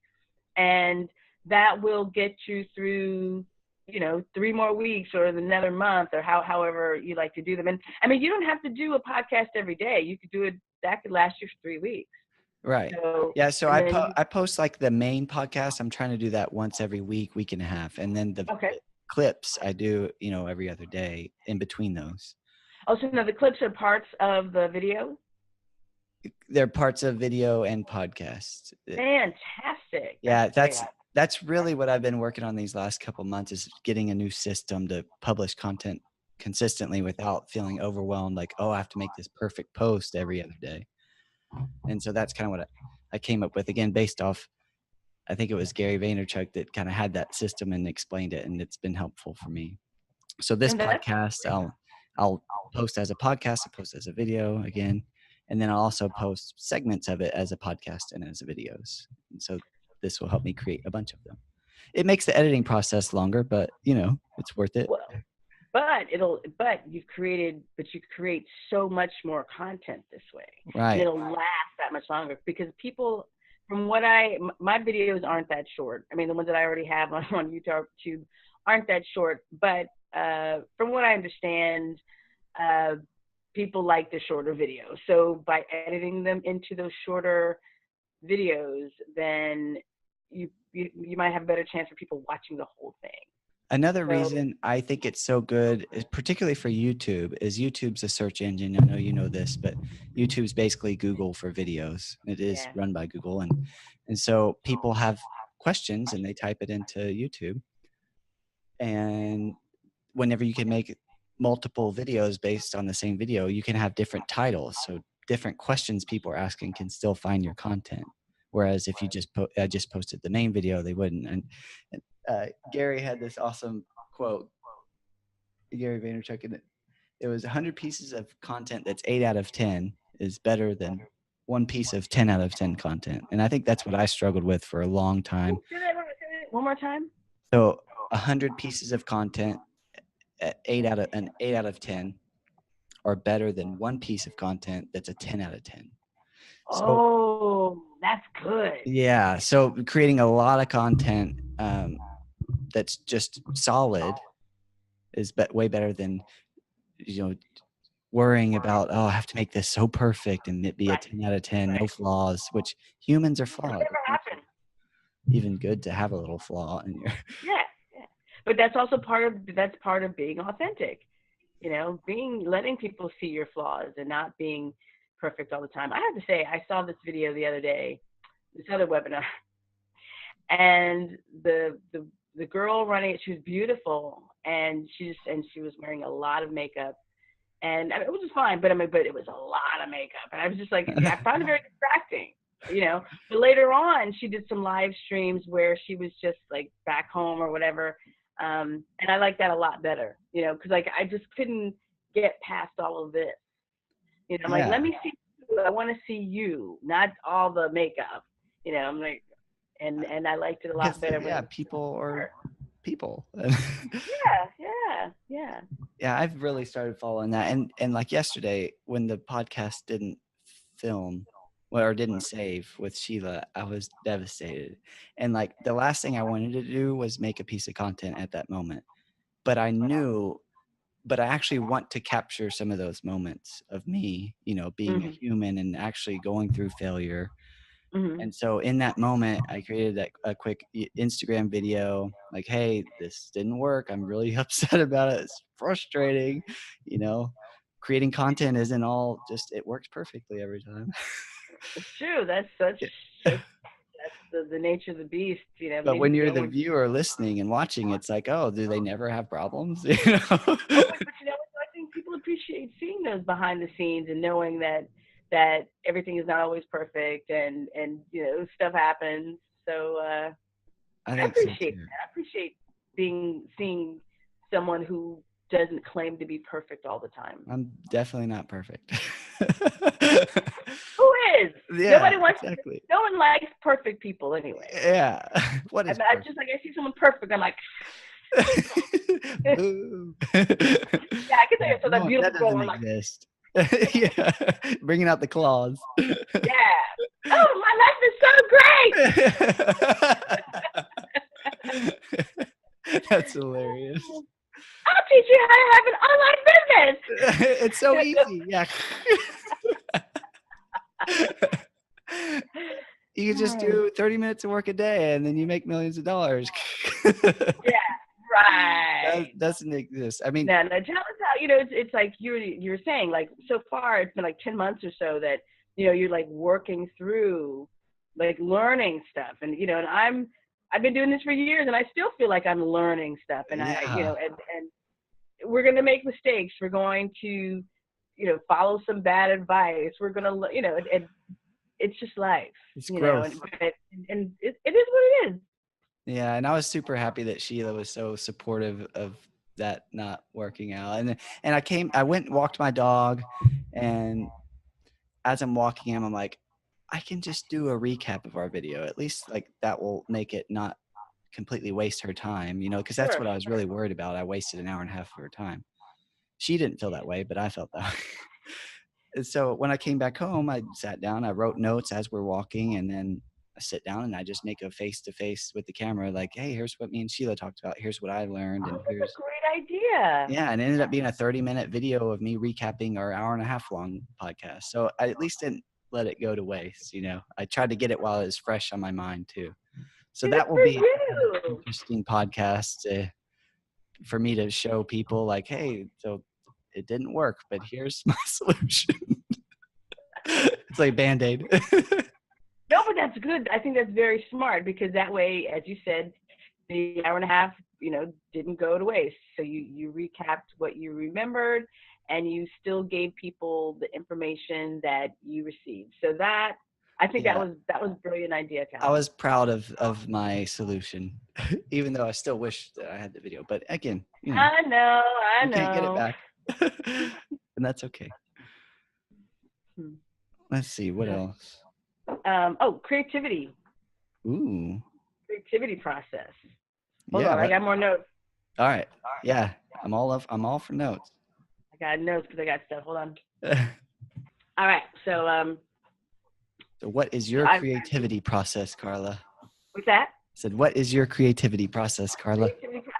and that will get you through, 3 more weeks or another month, or however you like to do them. And I mean, you don't have to do a podcast every day. You could do it. That could last you for 3 weeks. Right. So, Yeah. So and then I post like the main podcast. I'm trying to do that once every week and a half. And then the okay. clips I do, every other day in between those. Oh, so now the clips are parts of the video? They're parts of video and podcast. Fantastic. Yeah. That's really what I've been working on these last couple months, is getting a new system to publish content consistently without feeling overwhelmed. Like, oh, I have to make this perfect post every other day. And so that's kind of what I came up with, again, based off, I think it was Gary Vaynerchuk that kind of had that system and explained it, and it's been helpful for me. So this podcast, I'll post as a podcast, I'll post as a video again, and then I'll also post segments of it as a podcast and as videos. And so this will help me create a bunch of them. It makes the editing process longer, but it's worth it. Well, you create so much more content this way. Right. And it'll last that much longer, because people, my videos aren't that short. I mean, the ones that I already have on YouTube aren't that short, but from what I understand, people like the shorter videos. So by editing them into those shorter videos, then you might have a better chance for people watching the whole thing. Another reason I think it's so good, particularly for YouTube, is YouTube's a search engine. I know you know this, but YouTube's basically Google for videos. It is run by Google. And so people have questions and they type it into YouTube. And whenever you can make multiple videos based on the same video, you can have different titles. So different questions people are asking can still find your content. Whereas if you just posted the main video, they wouldn't. And Gary had this awesome quote, Gary Vaynerchuk, and it was 100 pieces of content that's 8 out of 10 is better than one piece of 10 out of 10 content. And I think that's what I struggled with for a long time. Say that one more time. So 100 pieces of content at 8 out of 10 are better than one piece of content that's a 10 out of 10. So, that's good. Yeah. So creating a lot of content that's just solid is way better than, worrying about, I have to make this so perfect and it be a 10 out of 10, no flaws, which humans are flawed. Never happened. Even good to have a little flaw in your. Yeah. But that's also part of being authentic. Letting people see your flaws and not being perfect all the time. I have to say, I saw this video the other day, this other webinar, and the girl running it, she was beautiful, and she was wearing a lot of makeup, and I mean, it was just fine, but it was a lot of makeup, and I was just like, I found it very distracting, But later on, she did some live streams where she was just like back home or whatever, and I like that a lot better, because like I just couldn't get past all of this. I'm like, let me see you. I want to see you, not all the makeup. I'm like, and I liked it a lot better. Yeah, people are people. Yeah. Yeah, I've really started following that. And like yesterday, when the podcast didn't film or didn't save with Sheila, I was devastated. And like the last thing I wanted to do was make a piece of content at that moment. But I actually want to capture some of those moments of me, being a human and actually going through failure. Mm-hmm. And so in that moment, I created a quick Instagram video, like, hey, this didn't work. I'm really upset about it. It's frustrating. Creating content isn't all just, it works perfectly every time. It's true. That's the nature of the beast, But when you're the viewer listening and watching, it's like, oh, do they never have problems? But I think people appreciate seeing those behind the scenes and knowing that everything is not always perfect and stuff happens. So I appreciate that. I appreciate seeing someone who doesn't claim to be perfect all the time. I'm definitely not perfect. Who is? Yeah, nobody wants exactly. No one likes perfect people anyway. Yeah. What is I just like, I see someone perfect, I'm like, Boo. Yeah, I can tell you. So that No, beautiful that girl, doesn't I'm like, exist. Yeah, bringing out the claws. yeah. Oh, my life is so great. That's hilarious. I'll teach you how to have an online business. It's so easy. Yeah. You can just do 30 minutes of work a day and then you make millions of dollars. Yeah, That right. doesn't exist. I mean, No, tell us how, it's like you were saying, like, so far it's been like 10 months or so that, you're like working through, like, learning stuff. And, and I've been doing this for years and I still feel like I'm learning stuff. And yeah, and we're going to make mistakes. We're going to, follow some bad advice. We're going to, and it's just life, it's and, growth. and it is what it is. Yeah, and I was super happy that Sheila was so supportive of that not working out. And I went and walked my dog, and as I'm walking him, I'm like, I can just do a recap of our video. At least like that will make it not completely waste her time, because that's Sure. what I was really worried about. I wasted an hour and a half of her time. She didn't feel that way, but I felt that way. And so when I came back home, I sat down, I wrote notes as we're walking, and then I sit down and I just make a face to face with the camera, like, hey, here's what me and Sheila talked about. Here's what I learned. Oh, And that's a here's, great idea. yeah. And it ended up being a 30-minute video of me recapping our hour and a half long podcast. So I at least didn't let it go to waste. I tried to get it while it was fresh on my mind too. So Good that will for be an you. interesting podcast for me to show people like, hey, so it didn't work, but here's my solution. It's like a Band-Aid. No, but that's good. I think that's very smart because that way, as you said, the hour and a half, didn't go to waste. So you recapped what you remembered and you still gave people the information that you received. So I think Yeah, that was a brilliant idea, I Cal. was proud of my solution, even though I still wish that I had the video. But again, I know, I you can't get it know. back, and that's okay. Let's see what else. Creativity Ooh, process. Hold yeah. on, I What? got more notes. All right. Yeah, I'm all for notes. I got notes because I got stuff. Hold on. All right, so So, what is your creativity process, Carla? what's that? I said, what is your creativity process, Carla? Creativity process.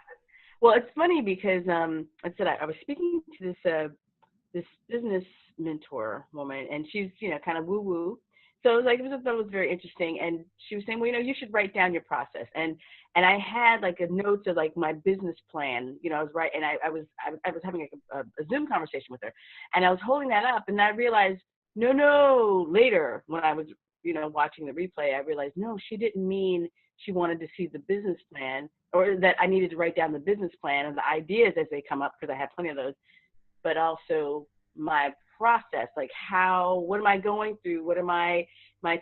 Well, it's funny because I said I was speaking to this business mentor woman, and she's kind of woo woo. So it was like thought it was very interesting, and she was saying, well, you should write down your process, and I had like a notes of like my business plan. I was and I was having a Zoom conversation with her, and I was holding that up, and I realized no later when I was watching the replay, I realized no, she didn't mean she wanted to see the business plan or that I needed to write down the business plan and the ideas as they come up because I had plenty of those, but also my process, like what am I going through? What are my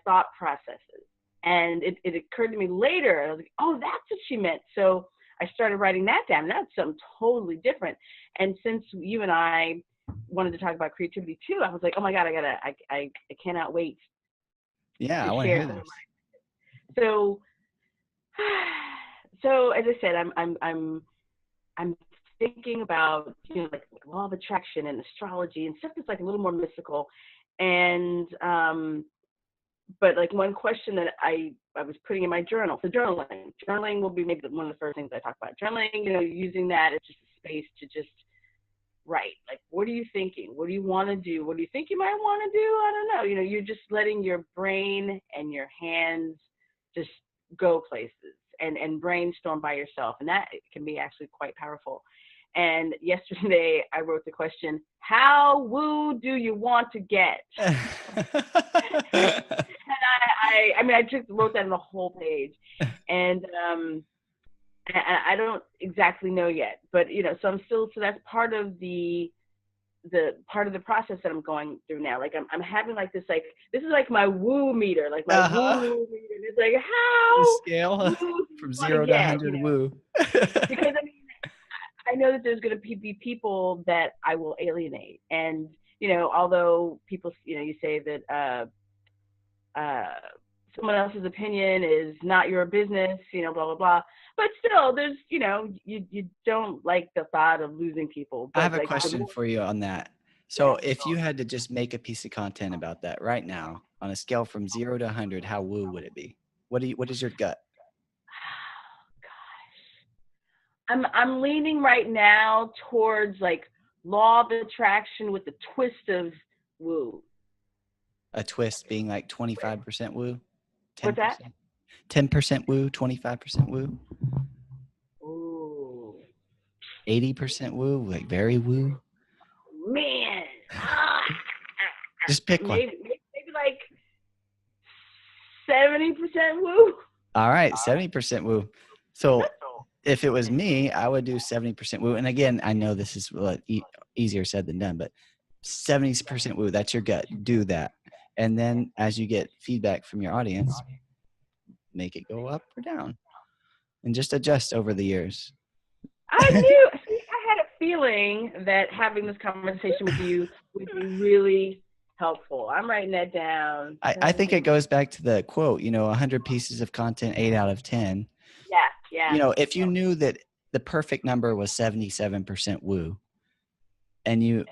thought processes? And it occurred to me later, I was like, oh, that's what she meant. So I started writing that down. That's something totally different. And since you and I wanted to talk about creativity too, I was like, oh my God, I cannot wait. Yeah, to I want to share hear some of this. so as I said, I'm thinking about like law of attraction and astrology and stuff that's like a little more mystical, and but like one question that I was putting in my journal. So journaling will be maybe one of the first things I talk about. Journaling, using that as just a space to just write. Like, what are you thinking? What do you want to do? What do you think you might want to do? I don't know. You're just letting your brain and your hands just go places and brainstorm by yourself. And that can be actually quite powerful. And yesterday I wrote the question, how woo do you want to get? And I wrote that on the whole page. And I don't exactly know yet, but so I'm still, so that's part of the part of the process that I'm going through now. Like I'm having like this, like, this is like my woo meter, like my woo meter. It's like, The how scale woo do you from want to 0 to get, 100 woo. because I know that there's going to be people that I will alienate. And, although people, you say that, someone else's opinion is not your business, blah, blah, blah. But still, there's, you don't like the thought of losing people. I But have a like, question for you on that. So if you had to just make a piece of content about that right now, on a scale from 0 to 100, how woo would it be? What is your gut? I'm leaning right now towards like law of attraction with the twist of woo. A twist being like 25% woo, What's that? 10%, 10% woo, 25% woo, Ooh, 80% woo, like very woo. man. Just pick one. Maybe like 70% woo. All right, 70% woo. So if it was me, I would do 70% woo. And again, I know this is easier said than done, but 70% woo, that's your gut. Do that. And then as you get feedback from your audience, make it go up or down and just adjust over the years. I knew. See, I had a feeling that having this conversation with you would be really helpful. I'm writing that down. I think it goes back to the quote, 100 pieces of content, 8 out of 10. Yeah. If you knew that the perfect number was 77% woo, and you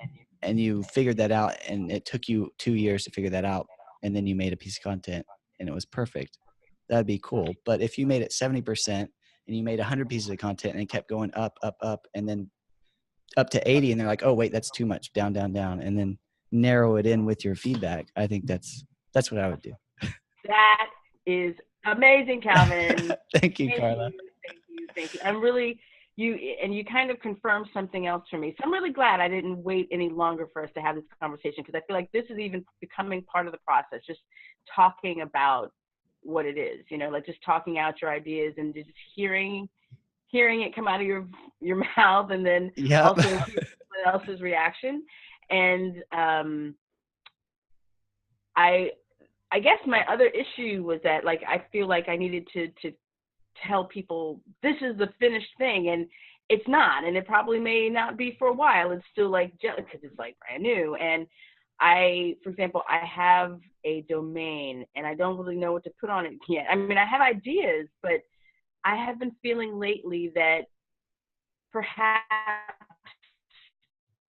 figured that out, and it took you 2 years to figure that out, and then you made a piece of content and it was perfect, that'd be cool. But if you made it 70% and you made 100 pieces of content and it kept going up, and then up to 80, and they're like, oh wait, that's too much, down, down, down, and then narrow it in with your feedback, I think that's what I would do. That is amazing, Calvin. Thank you, Carla. Thank you. I'm really, you kind of confirmed something else for me. So I'm really glad I didn't wait any longer for us to have this conversation, because I feel like this is even becoming part of the process, just talking about what it is, like just talking out your ideas and just hearing it come out of your mouth, and then also someone else's reaction. And I guess my other issue was that, like, I feel like I needed to tell people this is the finished thing, and it's not, and it probably may not be for a while. It's still like, because it's like brand new. And for example, I have a domain and I don't really know what to put on it yet. I mean, I have ideas, but I have been feeling lately that perhaps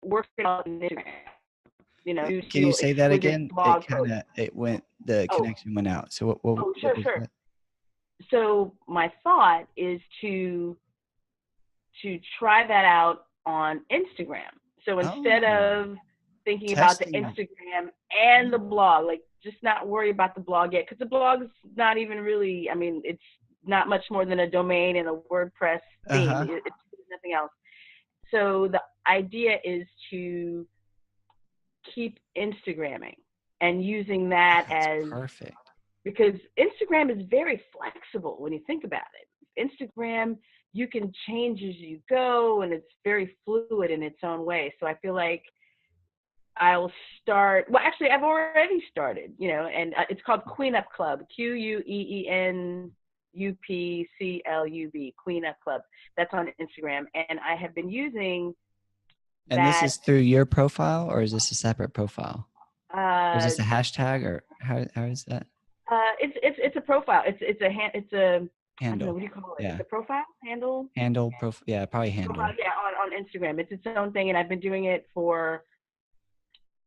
working on Instagram, can you say that again? The connection went out. So what sure. That? So my thought is to try that out on Instagram. So instead of thinking about the Instagram and the blog, like, just not worry about the blog yet, because the blog's not even really, I mean, it's not much more than a domain and a WordPress theme. It's nothing else. So the idea is to keep Instagramming and using that as perfect, because Instagram is very flexible when you think about it. Instagram, you can change as you go, and it's very fluid in its own way. So I feel like I'll start. Well, actually, I've already started. And it's called Queen Up Club. QUEENUPCLUB. Queen Up Club. That's on Instagram, and I have been using. And this is through your profile, or is this a separate profile? Is this a hashtag, or how is that? It's a profile. It's a handle. I don't know, what do you call it? Yeah. It's a profile handle. Yeah, probably handle. Profile, yeah, on Instagram. It's its own thing, and I've been doing it for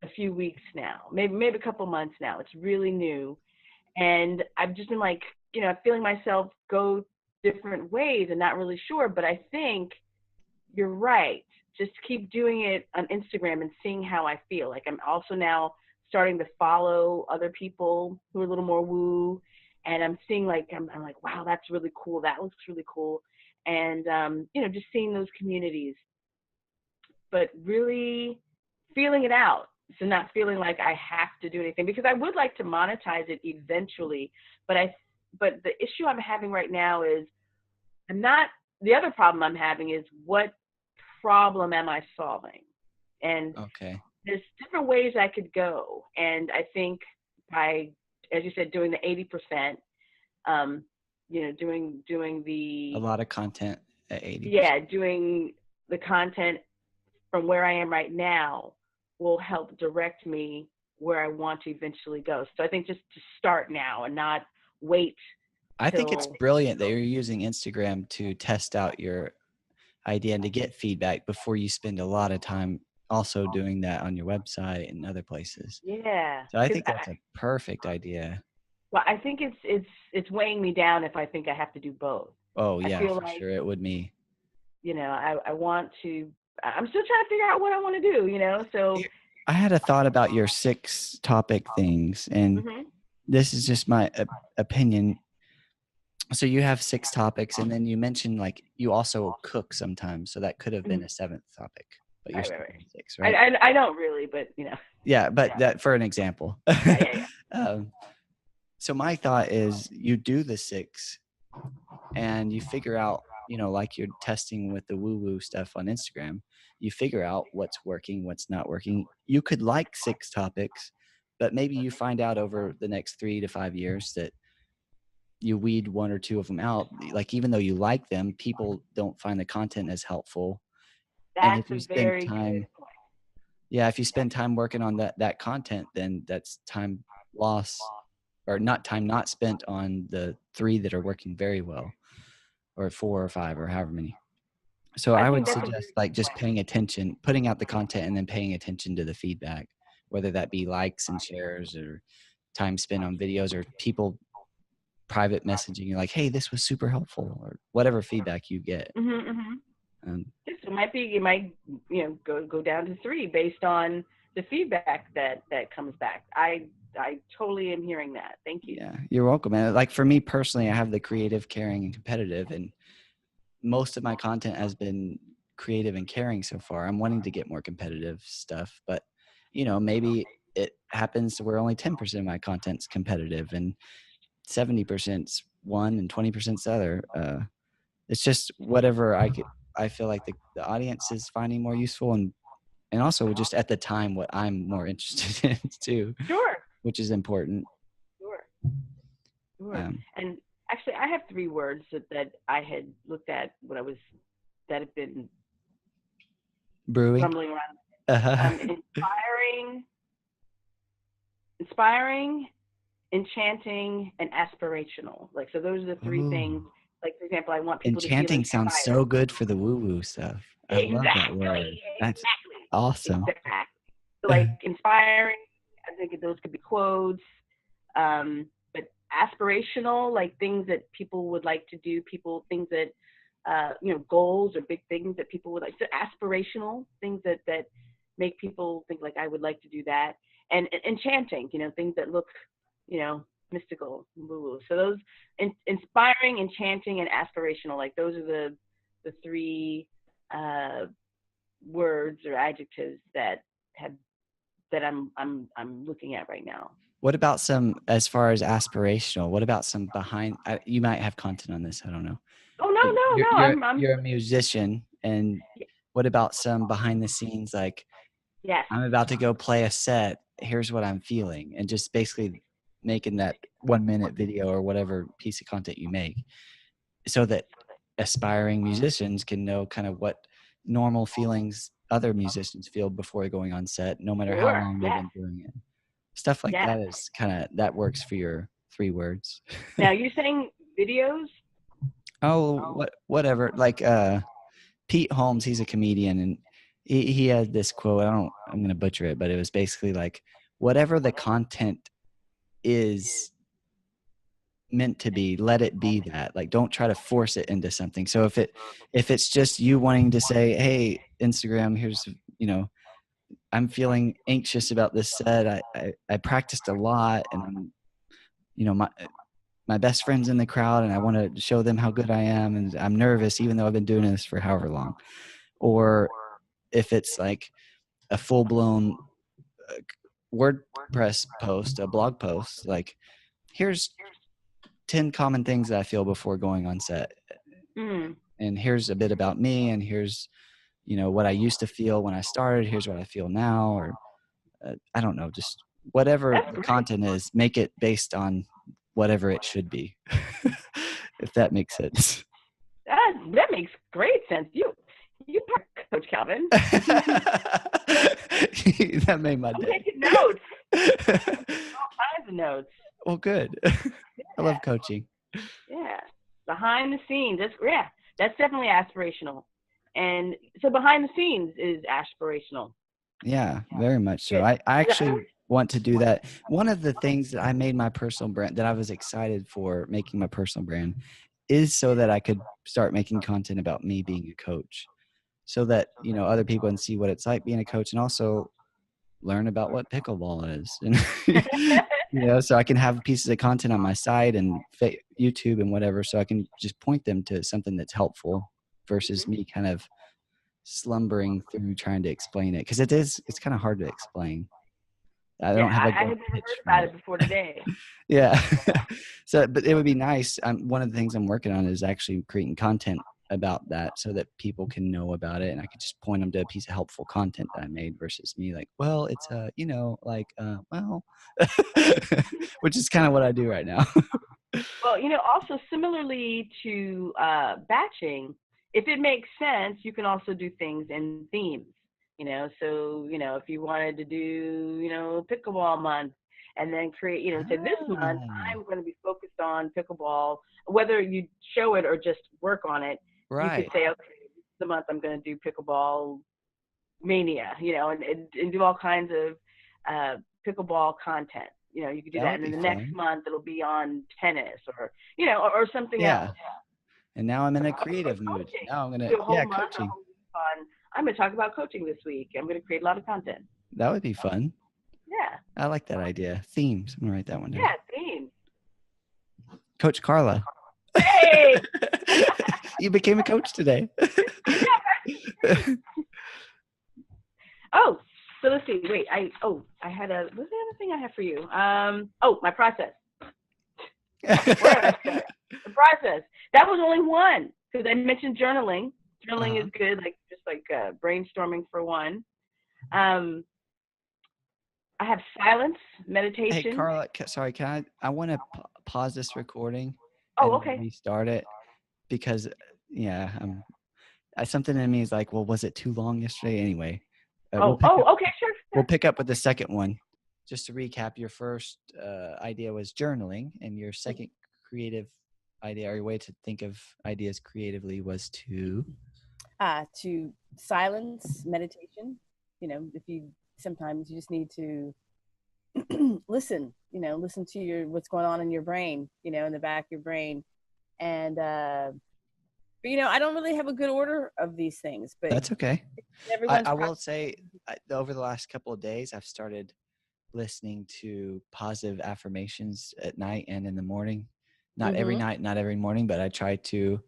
a few weeks now, maybe a couple months now. It's really new, and I've just been like, feeling myself go different ways and not really sure. But I think you're right. Just keep doing it on Instagram and seeing how I feel. Like, I'm also now starting to follow other people who are a little more woo, and I'm seeing, like, I'm like, wow, that's really cool. That looks really cool. And, just seeing those communities, but really feeling it out. So not feeling like I have to do anything, because I would like to monetize it eventually. But the issue I'm having right now is the other problem I'm having is, what problem am I solving? And there's different ways I could go. And I think by, as you said, doing the 80%, doing a lot of content at 80%. Yeah, doing the content from where I am right now will help direct me where I want to eventually go. So I think just to start now and not wait I think it's till. brilliant that you're using Instagram to test out your idea and to get feedback before you spend a lot of time also doing that on your website and other places. Yeah, So I because think that's a perfect idea. well, I think it's weighing me down if I think I have to do both. Oh I yeah, feel for like, sure. It would me. I want to. I'm still trying to figure out what I want to do. So. I had a thought about your 6 topic things, and Mhm. this is just my opinion. So you have 6 topics, and then you mentioned like you also cook sometimes, so that could have been Mhm. a 7th topic, but you're Right, right, sticking right. with 6, right? I don't really, but Yeah, but yeah, that for an example. yeah, yeah, yeah. um, so my thought is you do the 6 and you figure out, like you're testing with the woo woo stuff on Instagram, you figure out what's working, what's not working. You could like 6 topics, but maybe you find out over the next 3 to 5 years that you weed 1 or 2 of them out. Like, even though you like them, people don't find the content as helpful. And That's if a you spend very good time, point. yeah, if you spend time working on that content, then that's time loss, or not time not spent on the 3 that are working very well, or 4 or 5 or however many. So I I think would that's a suggest like just paying attention, putting out the content and then paying attention to the feedback, whether that be likes and shares or time spent on videos or people private messaging you like, hey, this was super helpful, or whatever feedback you get. mm-hmm, mm-hmm. Um, So it might go down to 3 based on the feedback that comes back. I totally am hearing that. Thank you. yeah, you're welcome. And like for me personally, I have the creative, caring, and competitive, and most of my content has been creative and caring so far. I'm wanting to get more competitive stuff, but maybe it happens to where only 10% of my content's competitive and 70%'s one and 20%'s the other. It's just whatever I feel like the audience is finding more useful, and also just at the time what I'm more interested in too, Sure, which is important. sure, sure. Um, And actually, I have 3 words that I had looked at when I was that have been Brewing. rumbling around. Uh-huh. Inspiring, enchanting, and aspirational. Like, so those are the 3 things. Ooh, Like, for example, I want people to feel enchanting sounds inspired. so good for the woo-woo stuff. I love that word. That's awesome. Exactly. So, like, inspiring, I think those could be quotes. But aspirational, like things that people would like to do, things that, goals or big things that people would like. So aspirational, things that make people think like I would like to do that. And enchanting, things that look, mystical, woo-woo. So those inspiring, enchanting, and aspirational, like those are the 3 words or adjectives that I'm looking at right now. What about some, as far as aspirational, what about some behind, you might have content on this, I don't know. Oh no, But no, you're no. you're I'm you're a musician, and what about some behind the scenes, like, yes. I'm about to go play a set, here's what I'm feeling, and just basically making that 1-minute video or whatever piece of content you make, so that aspiring musicians can know kind of what normal feelings other musicians feel before going on set, no matter how Sure. long they've Yes. been doing it. Stuff like Yes. that is kind of, that works for your 3 words. Now you're saying videos? Oh, whatever. Like Pete Holmes, he's a comedian, and he had this quote. I'm gonna butcher it, but it was basically like, whatever the content is meant to be, let it be that. Like, don't try to force it into something. So if it's just you wanting to say, hey, Instagram, here's, I'm feeling anxious about this set. I practiced a lot, and I'm, my best friend's in the crowd, and I want to show them how good I am, and I'm nervous even though I've been doing this for however long. Or if it's like a full-blown WordPress post, a blog post, like, here's 10 common things that I feel before going on set, Mm. and here's a bit about me, and here's what I used to feel when I started, here's what I feel now, or I don't know, just whatever That's the great. content is, make it based on whatever it should be. If that makes sense. That makes great sense. You Coach Calvin. That made my I'm day. taking notes. All kinds of notes. Well, good. I love coaching. Yeah. Behind the scenes. That's definitely aspirational. And so behind the scenes is aspirational. Yeah, very much so. Good. I actually want to do that. One of the things that I made my personal brand, that I was excited for making my personal brand, is so that I could start making content about me being a coach, so that, you know, other people can see what it's like being a coach, and also learn about what pickleball is. And you know, so I can have pieces of content on my site and YouTube and whatever, so I can just point them to something that's helpful versus me kind of slumbering through trying to explain it, because it's kind of hard to explain. I Yeah, don't have a I good had never pitch heard for about it. it before today. Yeah. So, but it would be nice. One of the things I'm working on is actually creating content about that, so that people can know about it, and I could just point them to a piece of helpful content that I made, versus me like, well, it's you know, like well, which is kind of what I do right now. Well, also similarly to batching, if it makes sense, you can also do things in themes. So if you wanted to do pickleball month, and then create, say this month Ah, I'm going to be focused on pickleball. Whether you show it or just work on it, you could right. say, okay, this is the month I'm going to do pickleball mania, and do all kinds of pickleball content. You could do That that, would and then be the next fun. month it'll be on tennis, or something else. Yeah. And now I'm in a Or creative mood. coaching. Now I'm gonna, Do a whole yeah, month or a coaching. whole week on. I'm going to talk about coaching this week. I'm going to create a lot of content. That would be fun. Yeah, I like that idea. Themes. I'm gonna write that one down. yeah, themes. Coach Carla. Hey, You became a coach today. oh, so let's see. Wait, I had what's the other thing I have for you? My process. Where did I start? The process. That was only one, because I mentioned journaling. Journaling Uh-huh. is good, just like brainstorming for one. Um, I have silence, Hey, meditation. Carla, sorry, I want to pause this recording Oh, and then okay. restart it, because, yeah, something in me is like, well, was it too long yesterday? Anyway, Oh, okay, sure, we'll sure. pick up with the second one. Just to recap, your first idea was journaling, and your second creative idea, or your way to think of ideas creatively, was to silence meditation. If you sometimes you just need to listen to what's going on in your brain, in the back of your brain. And but I don't really have a good order of these things, but That's okay. everyone's I will say, over the last couple of days, I've started listening to positive affirmations at night and in the morning. Not every night, not every morning, but I try to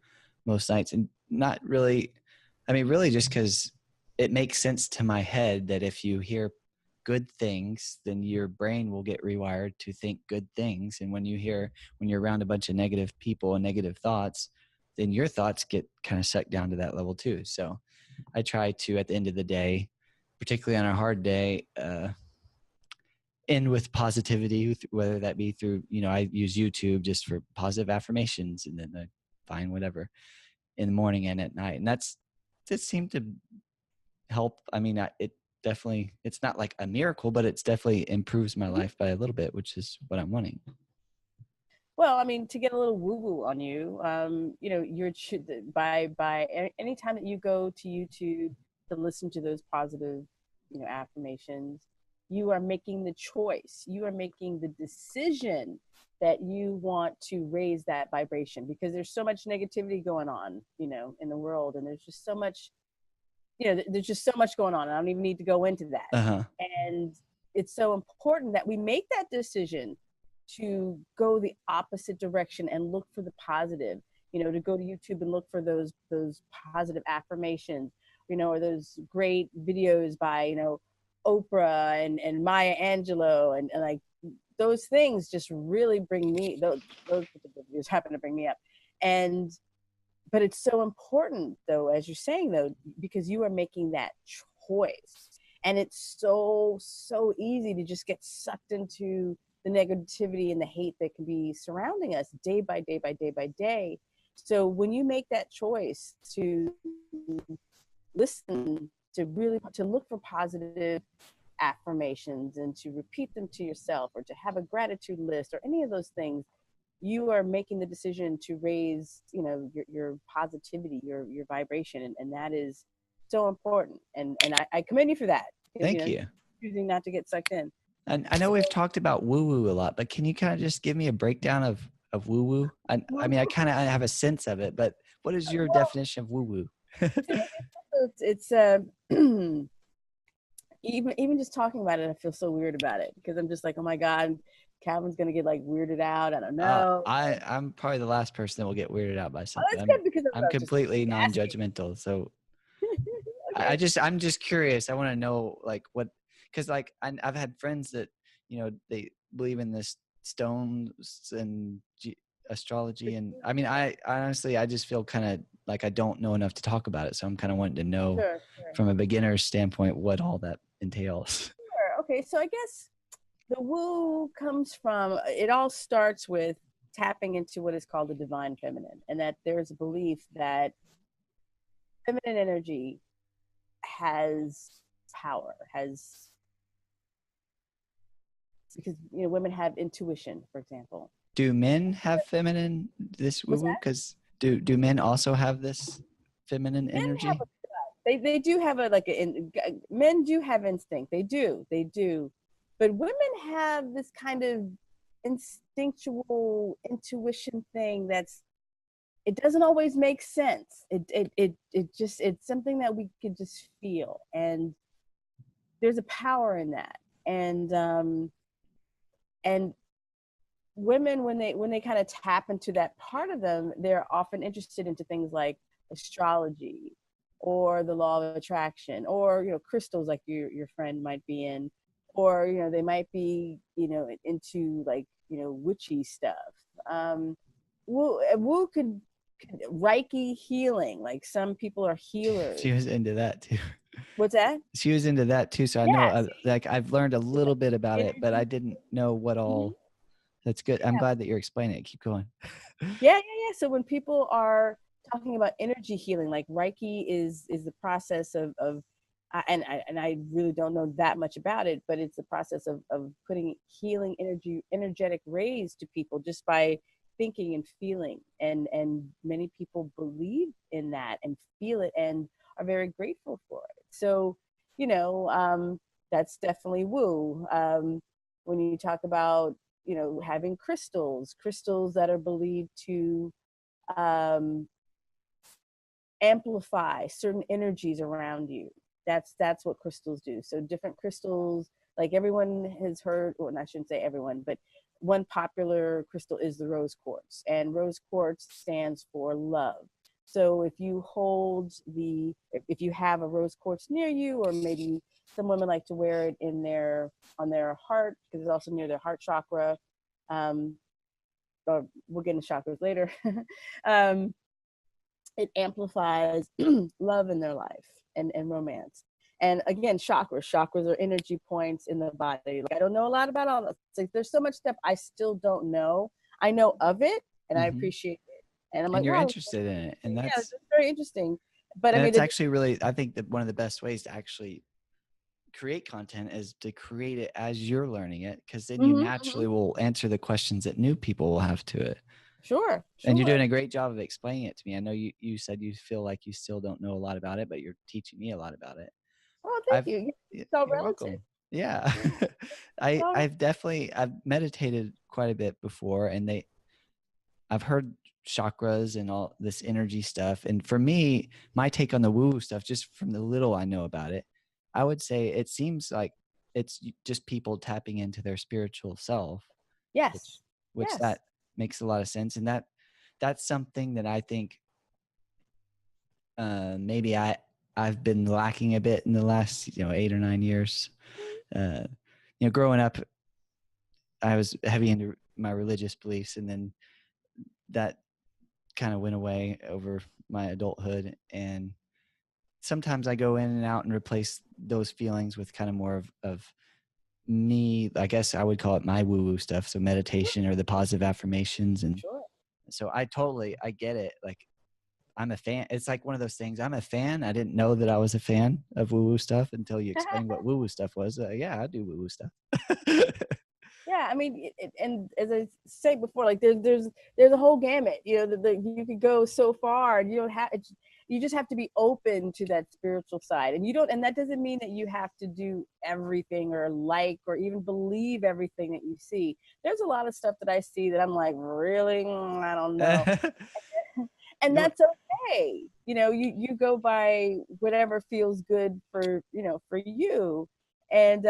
most nights. And not really, I mean, really just because it makes sense to my head that if you hear good things, then your brain will get rewired to think good things. And when you're around a bunch of negative people and negative thoughts, then your thoughts get kind of sucked down to that level too. So I try to, at the end of the day, particularly on a hard day, end with positivity, whether that be through, I use YouTube just for positive affirmations, and then I find whatever in the morning and at night. And that seemed to help. I mean, it's not like a miracle, but it's definitely improves my life by a little bit, which is what I'm wanting. Well, I mean, to get a little woo-woo on you, you're by any time that you go to YouTube to listen to those positive, affirmations, you are making the choice. You are making the decision that you want to raise that vibration, because there's so much negativity going on, in the world, and there's just so much, there's just so much going on. I don't even need to go into that. Uh-huh. And it's so important that we make that decision to go the opposite direction and look for the positive, to go to YouTube and look for those positive affirmations, or those great videos by, Oprah and Maya Angelou, and like those things just really bring me, those particular videos happen to bring me up. But it's so important, though, as you're saying, though, because you are making that choice. And it's so easy to just get sucked into the negativity and the hate that can be surrounding us day by day by day by day. So when you make that choice to listen, to look for positive affirmations and to repeat them to yourself, or to have a gratitude list, or any of those things, you are making the decision to raise, your positivity, your vibration, and that is so important. And I commend you for that, because Thank you. choosing not to get sucked in. And I know we've talked about woo-woo a lot, but can you kind of just give me a breakdown of woo-woo? I mean, I kind of have a sense of it, but what is your definition of woo-woo? It's even just talking about it, I feel so weird about it, because I'm just like, oh my God, Calvin's gonna get like weirded out. I don't know. I'm probably the last person that will get weirded out by Oh, something. that's good, because I'm just completely asking. non-judgmental. So Okay. I'm just curious. I want to know like what, because like I've had friends that they believe in this stones and astrology, and I mean I honestly I just feel kind of like I don't know enough to talk about it, so I'm kind of wanting to know Sure. from a beginner's standpoint what all that entails. Sure. Okay, so I guess the woo comes from, it all starts with tapping into what is called the divine feminine, and that there's a belief that feminine energy has power, because women have intuition, for example. Do men have feminine this woo What's woo? that? Because do men also have this feminine Men have energy? they do have men do have instinct. They do, but women have this kind of instinctual intuition thing that's, it doesn't always make sense. It's something that we could just feel, and there's a power in that. And women, when they kind of tap into that part of them, they're often interested into things like astrology or the law of attraction, or crystals, like your friend might be in, or they might be into like witchy stuff. Woo could Reiki healing, like some people are healers. She was into that too. What's that? She was into that too, so I know Yes. like I've learned a little bit about it, but I Energy. didn't know what all. That's good. I'm glad that you're explaining it. Keep going. Yeah. So when people are talking about energy healing, like Reiki is the process of and I really don't know that much about it, but it's the process of putting healing energetic rays to people just by thinking and feeling, and many people believe in that and feel it and are very grateful for it. So that's definitely woo. When you talk about having crystals that are believed to um, amplify certain energies around you. That's what crystals do. So different crystals, like everyone has heard, or I shouldn't say everyone, but one popular crystal is the rose quartz, and rose quartz stands for love. So if you have a rose quartz near you, or maybe some women like to wear it on their heart, because it's also near their heart chakra. Or we'll get into chakras later. It amplifies love in their life, and romance. And again, chakras are energy points in the body. Like, I don't know a lot about all this. Like, there's so much stuff I still don't know. I know of it, and I appreciate it. And I'm and like, you're wow, interested in it, and it's very interesting. But I mean, that's actually really, I think that one of the best ways to actually create content is to create it as you're learning it, because then you naturally will answer the questions that new people will have to it. Sure. And you're doing a great job of explaining it to me. I know you said you feel like you still don't know a lot about it, but you're teaching me a lot about it. Oh, thank you. It's all You're relative. welcome. Yeah. I've meditated quite a bit before, and I've heard chakras and all this energy stuff. And for me, my take on the woo stuff, just from the little I know about it, I would say it seems like it's just people tapping into their spiritual self. Yes. Which that makes a lot of sense. And that's something that I think maybe I've been lacking a bit in the last 8 or 9 years. Growing up, I was heavy into my religious beliefs, and then that kind of went away over my adulthood. And sometimes I go in and out and replace those feelings with kind of more of me. I guess I would call it my woo-woo stuff. So meditation or the positive affirmations. And so I get it. Like, I'm a fan. It's like one of those things. I'm a fan. I didn't know that I was a fan of woo-woo stuff until you explained what woo-woo stuff was. Yeah, I do woo-woo stuff. Yeah, I mean, and as I say before, like there's a whole gamut. You know, you could go so far, and you don't have. You just have to be open to that spiritual side, and you don't. And that doesn't mean that you have to do everything or like or even believe everything that you see. There's a lot of stuff that I see that I'm like, really, I don't know, and You- that's okay. You know, you go by whatever feels good for for you, and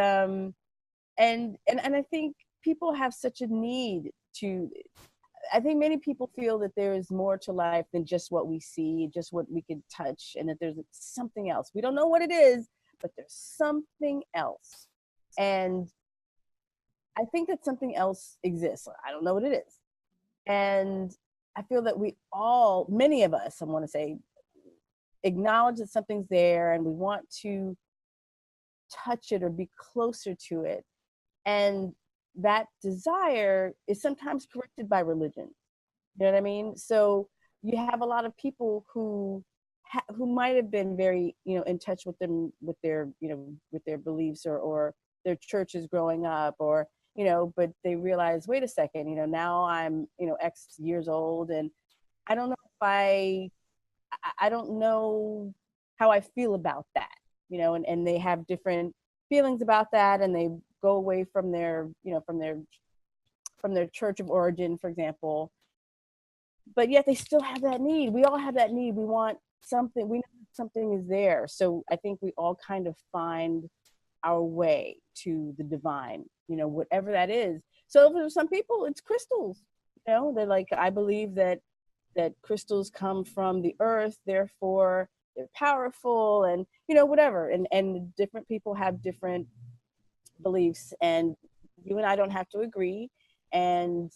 and I think people have such a need to. I think many people feel that there is more to life than just what we see, just what we can touch, and that there's something else. We don't know what it is, but there's something else. And I think that something else exists. I don't know what it is. And I feel that we all, many of us, I want to say, acknowledge that something's there and we want to touch it or be closer to it. And that desire is sometimes corrected by religion. You know what I mean? So you have a lot of people who might have been very in touch with them with their with their beliefs or their churches growing up or but they realize, wait a second, now I'm X years old and I don't know if I don't know how I feel about that, and they have different feelings about that, and they go away from their from their church of origin, for example, but yet they still have that need. We all have that need. We want something. We know something is there. So I think we all kind of find our way to the divine, whatever that is. So for some people, it's crystals. They're like, I believe that crystals come from the earth, therefore they're powerful, and whatever. And different people have different beliefs, and you and I don't have to agree. And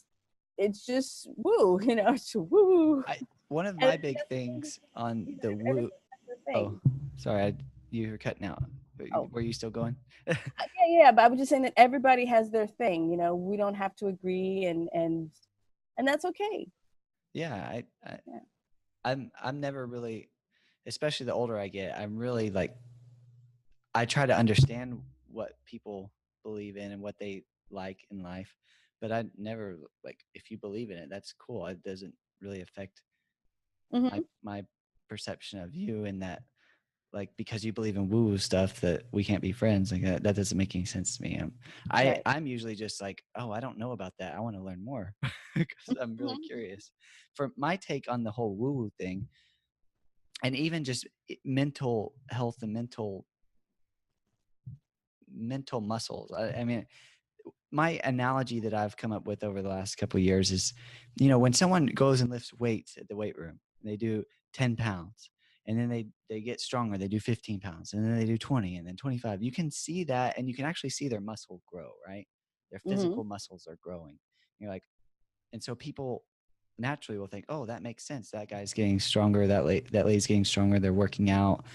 it's just woo, it's woo. One of And my big things on the woo. Oh, thing. sorry, you were cutting out. Oh, Were you still going? yeah. But I was just saying that everybody has their thing. We don't have to agree, and that's okay. Yeah, Yeah. I'm never really, especially the older I get, I'm really like, I try to understand what people believe in and what they like in life, but I never like, if you believe in it, that's cool. It doesn't really affect Mm-hmm. my perception of you, and that like because you believe in woo woo stuff that we can't be friends. Like that doesn't make any sense to me. Right. I'm usually just like, oh, I don't know about that. I want to learn more because I'm really Mm-hmm. curious. For my take on the whole woo woo thing, and even just mental health and mental muscles. I mean, my analogy that I've come up with over the last couple of years is, when someone goes and lifts weights at the weight room, they do 10 pounds, and then they get stronger. They do 15 pounds, and then they do 20, and then 25. You can see that, and you can actually see their muscle grow, right? Their Mm-hmm. physical muscles are growing. You're like, and so people naturally will think, oh, that makes sense. That guy's getting stronger. That lady's getting stronger. They're working out,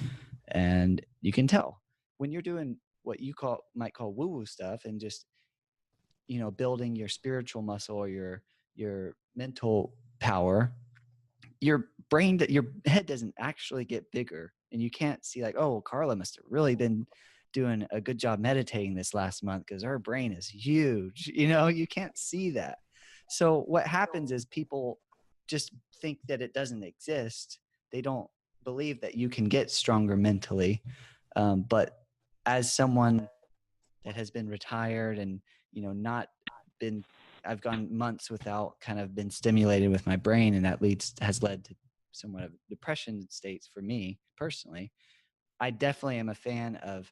and you can tell when you're doing what you might call woo woo stuff, and just building your spiritual muscle or your mental power. Your head doesn't actually get bigger, and you can't see like, oh, Carla must have really been doing a good job meditating this last month because her brain is huge. You can't see that. So what happens is people just think that it doesn't exist. They don't believe that you can get stronger mentally. But as someone that has been retired and not been, I've gone months without kind of been stimulated with my brain, and that has led to somewhat of depression states for me personally. I definitely am a fan of,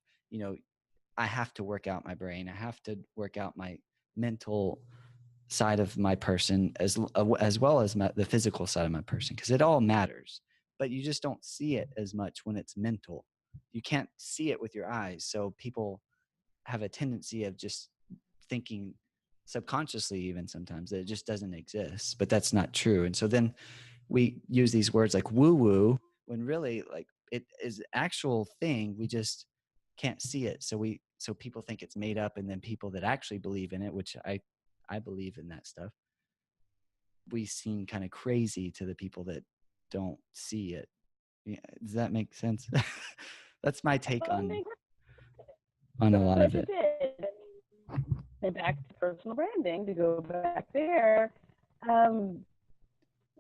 I have to work out my brain. I have to work out my mental side of my person as well as the physical side of my person, because it all matters. But you just don't see it as much when it's mental. You can't see it with your eyes. So people have a tendency of just thinking subconsciously, even sometimes, that it just doesn't exist, but that's not true. And so then we use these words like woo woo when really like it is actual thing. We just can't see it. So people think it's made up. And then people that actually believe in it, which I believe in that stuff, we seem kind of crazy to the people that don't see it. Yeah, does that make sense? That's my take Well, on a lot course of it it. did. And back to personal branding, to go back there,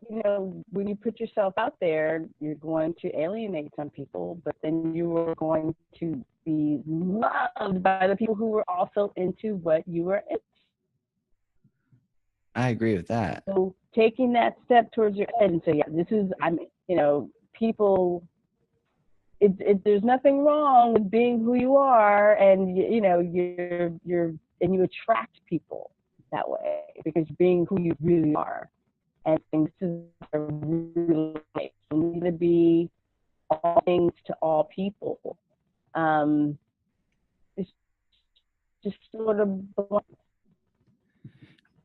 when you put yourself out there, you're going to alienate some people, but then you are going to be loved by the people who are also into what you are into. I agree with that. So taking that step towards your head and say, yeah, people, there's nothing wrong with being who you are, and you attract people that way because being who you really are. And things are really nice. You need to be all things to all people. It's just sort of.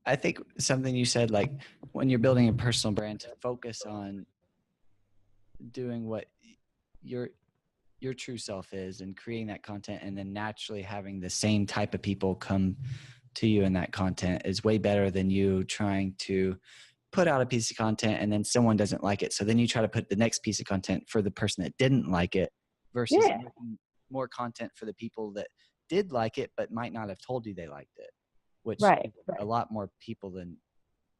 I think something you said, like when you're building a personal brand, to focus on doing what your true self is and creating that content, and then naturally having the same type of people come to you in that content is way better than you trying to put out a piece of content and then someone doesn't like it. So then you try to put the next piece of content for the person that didn't like it versus making more content for the people that did like it, but might not have told you they liked it, which a lot more people than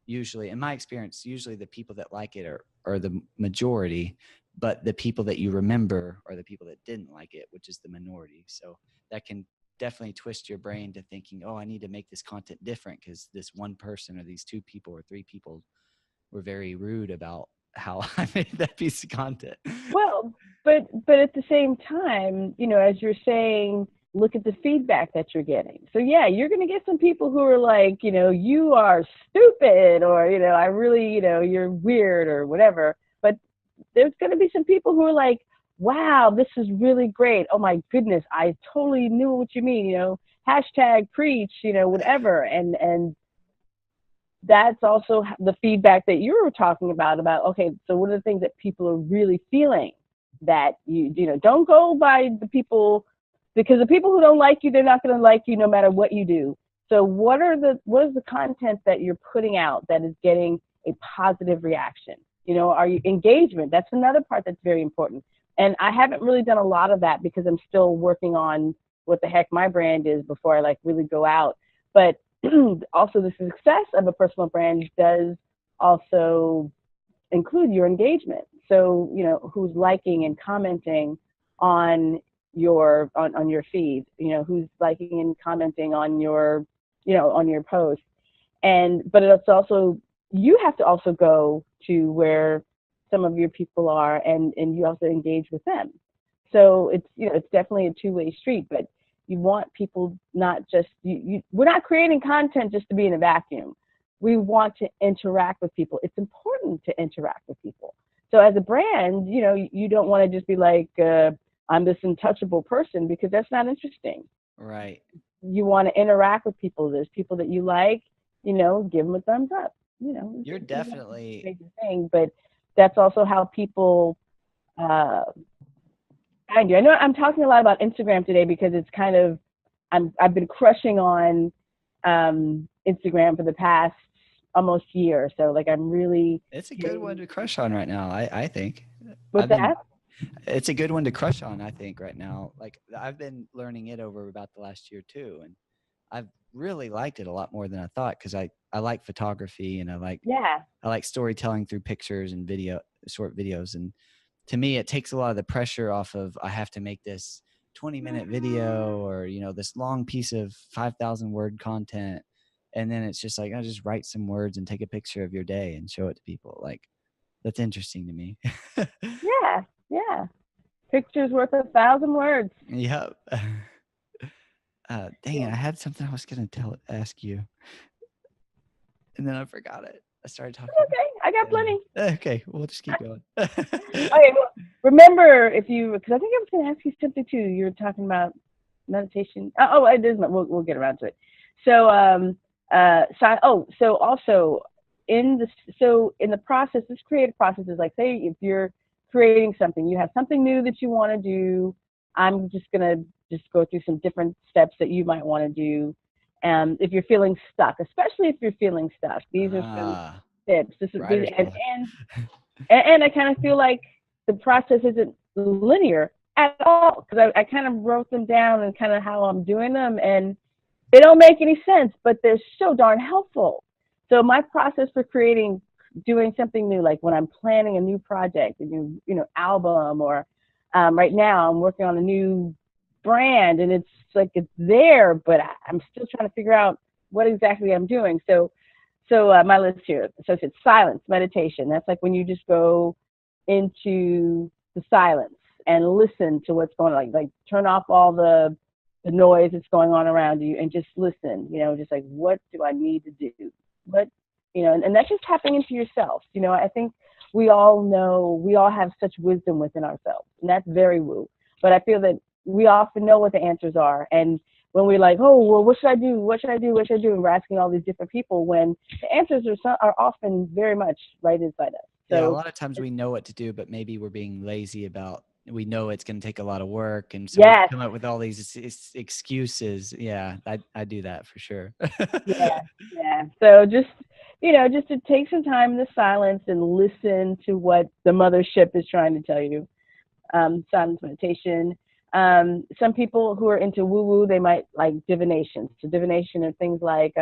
usually, in my experience, usually the people that like it are the majority, but the people that you remember are the people that didn't like it, which is the minority. So that can definitely twist your brain to thinking, oh, I need to make this content different because this one person or these two people or three people were very rude about how I made that piece of content. Well, but at the same time, as you're saying, look at the feedback that you're getting. So yeah, you're going to get some people who are like, you are stupid, or, I really, you're weird or whatever. But there's going to be some people who are like, wow, this is really great. Oh my goodness, I totally knew what you mean, hashtag preach, whatever. And that's also the feedback that you were talking about, okay, so what are the things that people are really feeling that don't go by the people, because the people who don't like you, they're not going to like you no matter what you do. So what is the content that you're putting out that is getting a positive reaction? Are you engagement? That's another part that's very important. And I haven't really done a lot of that because I'm still working on what the heck my brand is before I really go out. But also the success of a personal brand does also include your engagement. So, who's liking and commenting on your feed, who's liking and commenting on your, on your post. But it's also, you have to also go to where some of your people are and you also engage with them. So it's definitely a two-way street, but you want people not just, we're not creating content just to be in a vacuum. We want to interact with people. It's important to interact with people. So as a brand, you don't want to just be like, I'm this untouchable person, because that's not interesting. Right. You want to interact with people. There's people that you like, give them a thumbs up. You're definitely a thing, but that's also how people find you. I know I'm talking a lot about Instagram today because it's kind of, I've been crushing on Instagram for the past almost year. So I'm really. It's a good one to crush on right now. I think. What's that? It's a good one to crush on, I think, right now. I've been learning it over about the last year too, and I've really liked it a lot more than I thought, because I like photography and I like storytelling through pictures and short videos. And to me, it takes a lot of the pressure off of, I have to make this 20-minute video or, this long piece of 5,000 word content. And then it's just I just write some words and take a picture of your day and show it to people. That's interesting to me. Yeah. Picture's worth 1,000 words. Yep. Dang it. I had something I was going to ask you. And then I forgot it. I started talking. Okay. I got plenty. Okay. We'll just keep going. Okay. Well, remember, because I think I was going to ask you something too. You were talking about meditation. It is. We'll get around to it. So, so also in the process, this creative process is say if you're creating something, you have something new that you want to do. I'm just going to go through some different steps that you might want to do. If you're feeling stuck, especially if you're feeling stuck, these are some tips. And I kind of feel like the process isn't linear at all, because I kind of wrote them down and kind of how I'm doing them. And They don't make any sense, but they're so darn helpful. So my process for doing something new, like when I'm planning a new project, a new, album, or right now I'm working on a new brand, and it's like it's there, but I'm still trying to figure out what exactly I'm doing. So my list here. So it's silence, meditation. That's like when you just go into the silence and listen to what's going on. Like turn off all the noise that's going on around you and just listen. Just like, what do I need to do? What and that's just tapping into yourself. I think we all know, we all have such wisdom within ourselves, and that's very woo. But I feel that we often know what the answers are, and when we're like, oh, well, what should I do? What should I do? What should I do? And we're asking all these different people, when the answers are often very much right inside us. So, yeah, a lot of times we know what to do, but maybe we're being lazy about, we know it's going to take a lot of work. And so we come up with all these excuses. Yeah, I do that for sure. yeah. So just to take some time in the silence and listen to what the mothership is trying to tell you. Silence meditation. Some people who are into woo-woo, they might like divination. So divination are things like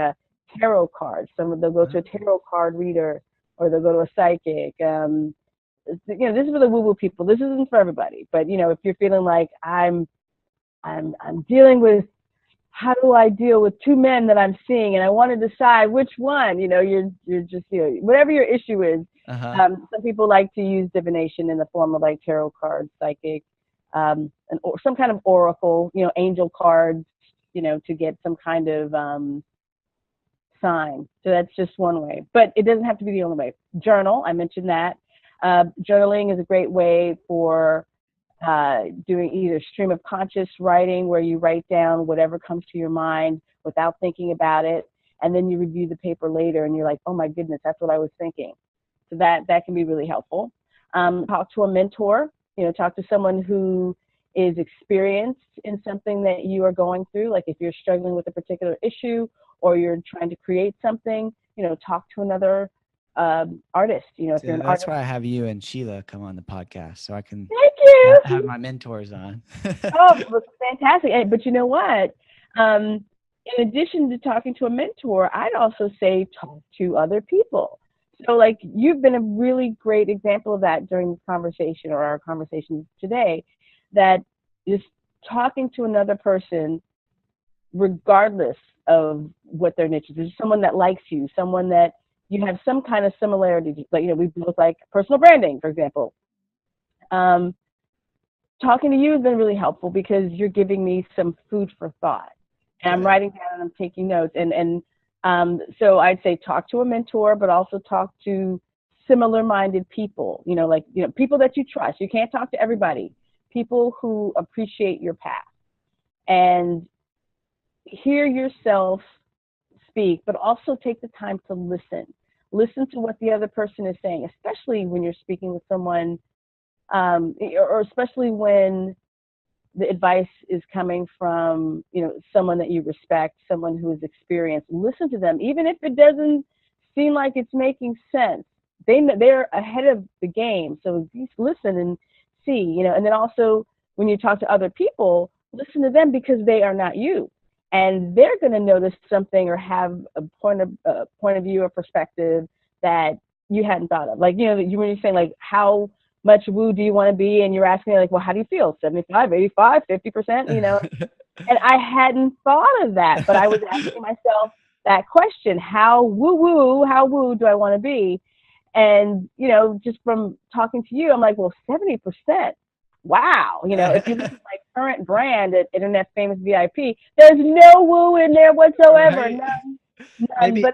tarot cards. They'll go to a tarot card reader, or they'll go to a psychic. This is for the woo-woo people. This isn't for everybody. But if you're feeling like I'm dealing with, how do I deal with two men that I'm seeing, and I want to decide which one, you're just, whatever your issue is. Some people like to use divination in the form of like tarot cards, psychic, or some kind of oracle, angel cards, to get some kind of sign. So that's just one way, but it doesn't have to be the only way. Journal, I mentioned that. Journaling is a great way for doing either stream of conscious writing, where you write down whatever comes to your mind without thinking about it, and then you review the paper later and you're like, oh my goodness, that's what I was thinking. So that can be really helpful. Talk to a mentor, talk to someone who is experienced in something that you are going through. Like if you're struggling with a particular issue, or you're trying to create something, talk to another artist. If you're an that's artist. why I have you and Sheila come on the podcast, so I can have my mentors on. Oh, fantastic. Hey, but you know what? In addition to talking to a mentor, I'd also say talk to other people. So like, you've been a really great example of that during this conversation, or our conversation today, that just talking to another person, regardless of what their niche is. There's someone that likes you, someone that you have some kind of similarity. Like, we both like personal branding, for example. Talking to you has been really helpful, because you're giving me some food for thought. And I'm writing down and I'm taking notes. And so I'd say talk to a mentor, but also talk to similar-minded people, people that you trust. You can't talk to everybody. People who appreciate your path. And hear yourself speak, but also take the time to listen. Listen to what the other person is saying, especially when you're speaking with someone, or especially when the advice is coming from, someone that you respect, someone who is experienced. Listen to them, even if it doesn't seem like it's making sense. They're ahead of the game, so just listen and see. And then also, when you talk to other people, listen to them, because they are not you, and they're going to notice something or have a point of view or perspective that you hadn't thought of. Like, when you're saying like, how much woo do you want to be? And you're asking me like, well, how do you feel? 75, 85, 50%, and I hadn't thought of that, but I was asking myself that question, how woo do I want to be? And, just from talking to you, I'm like, well, 70%. Wow. If you look at my current brand at Internet Famous VIP, there's no woo in there whatsoever. Right. None.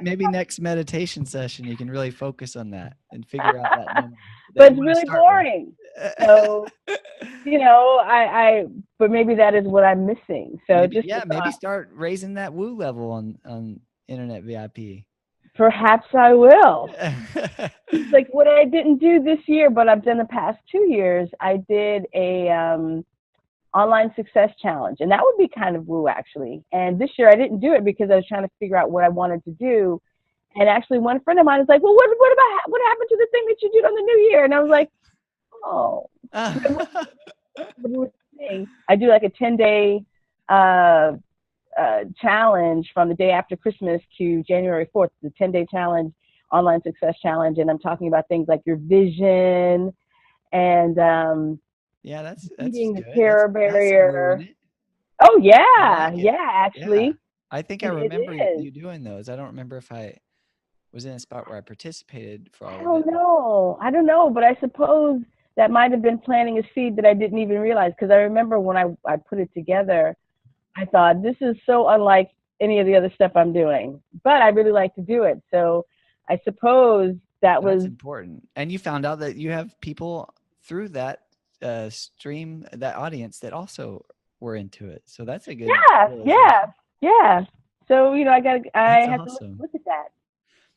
Maybe next meditation session, you can really focus on that and figure out that number. But it's really boring. So, but maybe that is what I'm missing. So maybe start raising that woo level on Internet VIP. Perhaps I will. It's like what I didn't do this year, but I've done the past 2 years. I did a online success challenge, and that would be kind of woo, actually. And this year I didn't do it because I was trying to figure out what I wanted to do. And actually, one friend of mine was like, "Well, what happened to the thing that you did on the New Year?" And I was like, "Oh, what was the thing?" I do like a 10-day challenge from the day after Christmas to January 4th, the 10-day challenge, online success challenge. And I'm talking about things like your vision and Yeah, that's beating the good. terror That has some woo in barrier. it. Oh I yeah, like it. yeah, Yeah. actually, I think I it remember is. you doing those. I don't remember if I was in a spot where I participated for I all of don't it. know. I don't know, but I suppose that might have been planting a seed that I didn't even realize. Because I remember when I put it together, I thought this is so unlike any of the other stuff I'm doing, but I really like to do it. So I suppose that That's was important. And you found out that you have people through that stream, that audience that also were into it. So that's a good yeah, yeah, realization. yeah. So I That's have to awesome. look at that.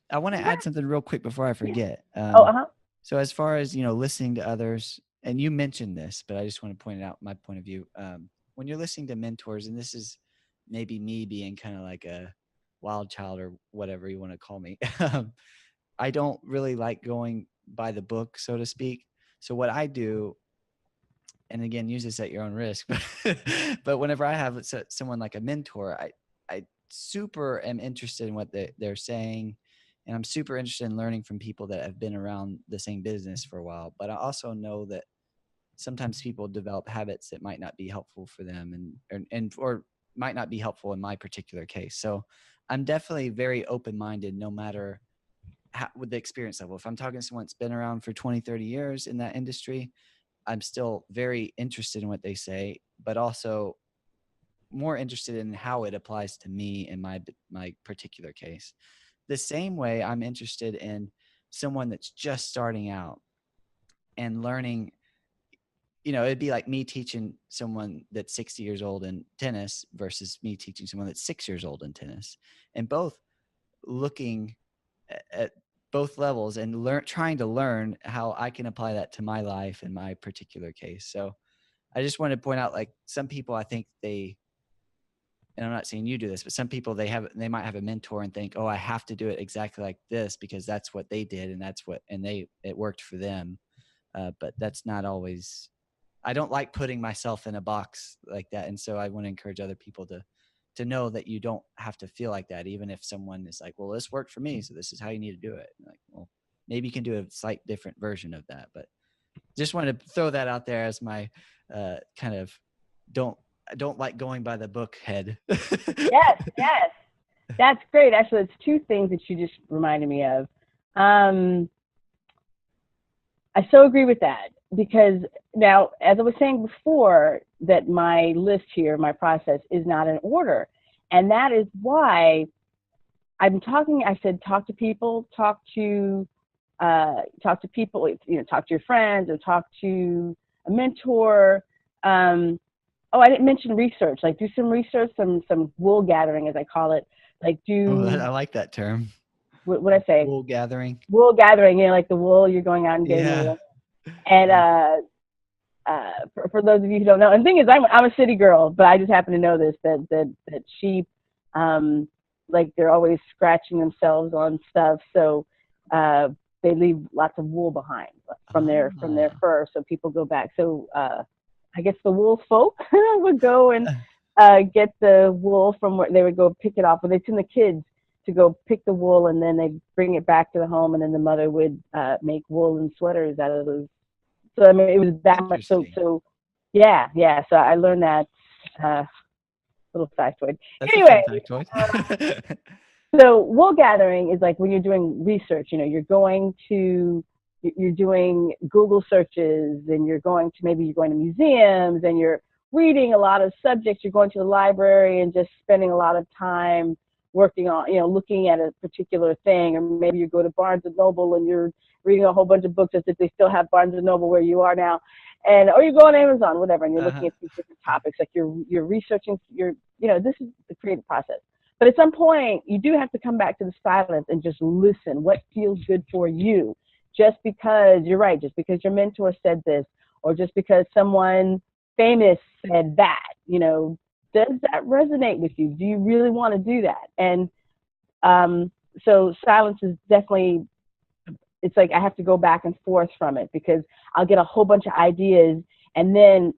I want to Yeah. add something real quick before I Yeah. forget. Oh, uh huh. So as far as, listening to others, and you mentioned this, but I just want to point out my point of view. When you're listening to mentors, and this is maybe me being kind of like a wild child or whatever you want to call me, I don't really like going by the book, so to speak. So what I do, and again, use this at your own risk, but whenever I have someone like a mentor, I super am interested in what they're saying. And I'm super interested in learning from people that have been around the same business for a while. But I also know that sometimes people develop habits that might not be helpful for them or might not be helpful in my particular case. So I'm definitely very open-minded no matter with the experience level. If I'm talking to someone that's been around for 20, 30 years in that industry, I'm still very interested in what they say, but also more interested in how it applies to me in my particular case. The same way I'm interested in someone that's just starting out and learning. It'd be like me teaching someone that's 60 years old in tennis versus me teaching someone that's 6 years old in tennis, and both looking at both levels and trying to learn how I can apply that to my life in my particular case. So I just want to point out, like, some people, I think and I'm not saying you do this, but some people, they might have a mentor and think, oh, I have to do it exactly like this because that's what they did. And it worked for them. But that's not always, I don't like putting myself in a box like that. And so I want to encourage other people to know that you don't have to feel like that. Even if someone is like, well, this worked for me, so this is how you need to do it. Like, well, maybe you can do a slight different version of that, but just wanted to throw that out there as my kind of I don't like going by the book head. Yes, yes. That's great. Actually, it's two things that you just reminded me of. I so agree with that because now, as I was saying before, that my list here, my process is not in order. And that is why I said, talk to people, talk to people, talk to your friends or talk to a mentor. Oh, I didn't mention research. Like, do some research, some wool gathering, as I call it. Like, Oh, I like that term. What I say? Wool gathering. Wool gathering. Like the wool, you're going out and getting the Yeah. wool. And for those of you who don't know, and the thing is, I'm a city girl, but I just happen to know this that sheep, like, they're always scratching themselves on stuff, so they leave lots of wool behind from their fur. So people go back. So I guess the wool folk would go and get the wool from where they would go pick it off. But they send the kids to go pick the wool, and then they bring it back to the home, and then the mother would make woolen sweaters out of those. So I mean, it was that much. So yeah. So I learned that little factoid. That's anyway, a fun factoid. So wool gathering is like when you're doing research. You're doing Google searches, and you're going to museums, and you're reading a lot of subjects. You're going to the library and just spending a lot of time working on, looking at a particular thing. Or maybe you go to Barnes and Noble and you're reading a whole bunch of books as if they still have Barnes and Noble where you are now. Or you go on Amazon, whatever, and you're looking at these different topics. Like you're researching, this is the creative process. But at some point, you do have to come back to the silence and just listen. What feels good for you? Just because you're right, just because your mentor said this, or just because someone famous said that, does that resonate with you? Do you really want to do that? And so silence is definitely, it's like I have to go back and forth from it, because I'll get a whole bunch of ideas, and then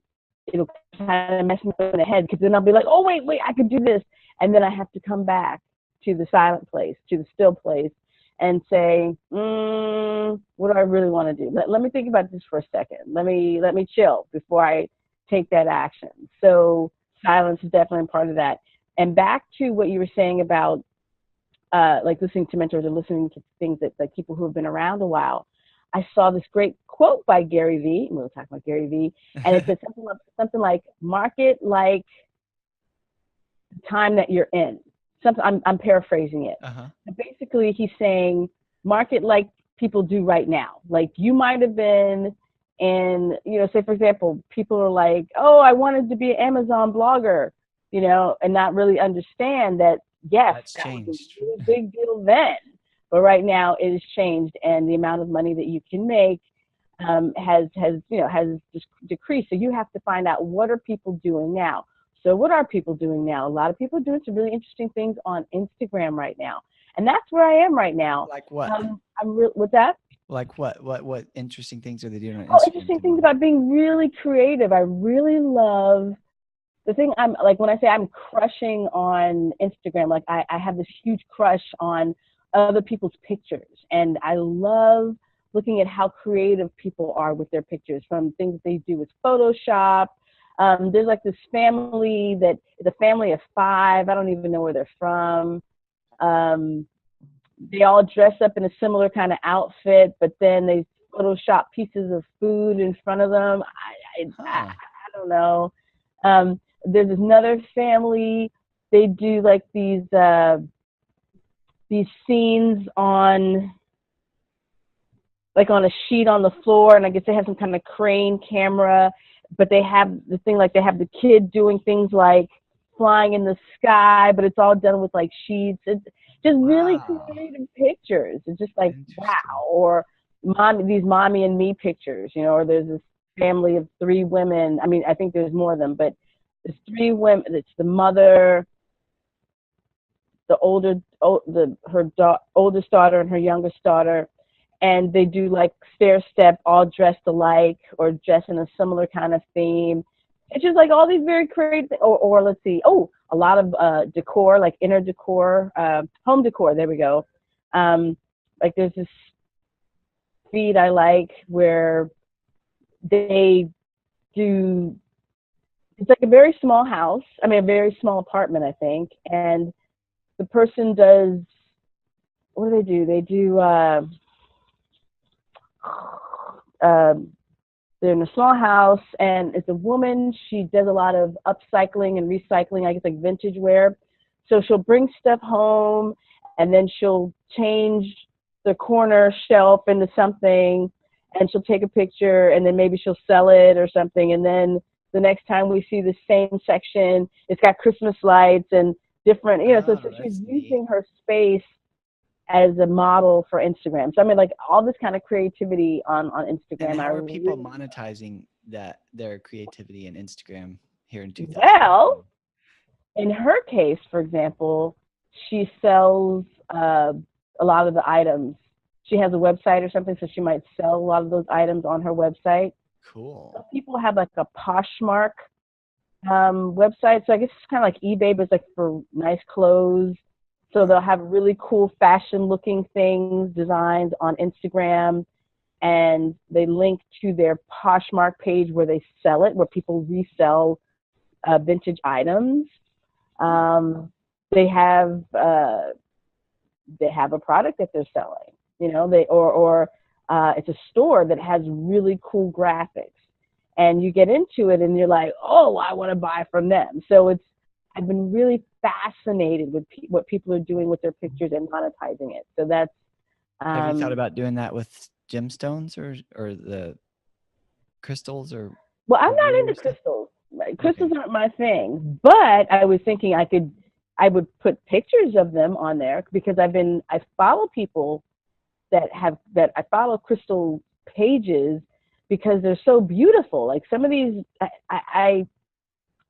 it'll kind of mess me up in the head, because then I'll be like, oh, wait, I could do this. And then I have to come back to the silent place, to the still place, and say, what do I really want to do? Let me think about this for a second. Let me chill before I take that action. So silence is definitely part of that. And back to what you were saying about like listening to mentors or listening to things that like people who have been around a while. I saw this great quote by Gary Vee. We were talking about Gary Vee, and it said something like "market like the time that you're in." Something I'm paraphrasing it. Basically, he's saying market like people do right now. Like you might have been in, say for example, people are like, "Oh, I wanted to be an Amazon blogger," and not really understand that. Yes, that's that changed. was a really big deal then, but right now it has changed, and the amount of money that you can make has just decreased. So you have to find out, what are people doing now. So what are people doing now? A lot of people are doing some really interesting things on Instagram right now, and that's where I am right now. Like what? With that. Like what interesting things are they doing on Instagram? Oh, interesting things about being really creative. I really love. The thing I'm like, when I say I'm crushing on Instagram, like I have this huge crush on other people's pictures. And I love looking at how creative people are with their pictures, from things that they do with Photoshop. There's like this family that is a family of 5. I don't even know where they're from. They all dress up in a similar kind of outfit, but then they Photoshop pieces of food in front of them. I don't know. There's another family. They do like these scenes on a sheet on the floor, and I guess they have some kind of crane camera, but they have the thing, like they have the kid doing things like flying in the sky, but it's all done with like sheets. It's just really creative pictures. It's just like, wow. Or these mommy and me pictures, or there's this family of 3 women. I mean, I think there's more of them, but there's 3 women. It's the mother, her oldest daughter, and her youngest daughter, and they do like stair step, all dressed alike or dressed in a similar kind of theme. It's just like all these very creative. Or let's see, a lot of decor, like inner decor, home decor. There we go. Like there's this feed I like where they do. It's like a very small house. I mean, a very small apartment, I think. And the person does, what do? They do, they're in a small house, and it's a woman. She does a lot of upcycling and recycling, I guess like vintage wear. So she'll bring stuff home, and then she'll change the corner shelf into something, and she'll take a picture, and then maybe she'll sell it or something. And then the next time we see the same section, it's got Christmas lights and different, so she's using her space as a model for Instagram. So I mean, like all this kind of creativity on Instagram. And how are people monetizing their creativity in Instagram here in 2000? Well, in her case, for example, she sells a lot of the items. She has a website or something, so she might sell a lot of those items on her website. Cool. Some people have like a Poshmark website. So I guess it's kind of like eBay, but it's like for nice clothes. So they'll have really cool fashion looking things, designs on Instagram, and they link to their Poshmark page where they sell it, where people resell vintage items. They have a product that they're selling, it's a store that has really cool graphics, and you get into it and you're like, oh, I want to buy from them. So I've been really fascinated with what people are doing with their pictures and monetizing it. So that's. Have you thought about doing that with gemstones or the crystals or? Well, I'm not into crystals. Crystals aren't my thing, but I was thinking I would put pictures of them on there, because I follow people that I follow crystal pages because they're so beautiful. Like some of these,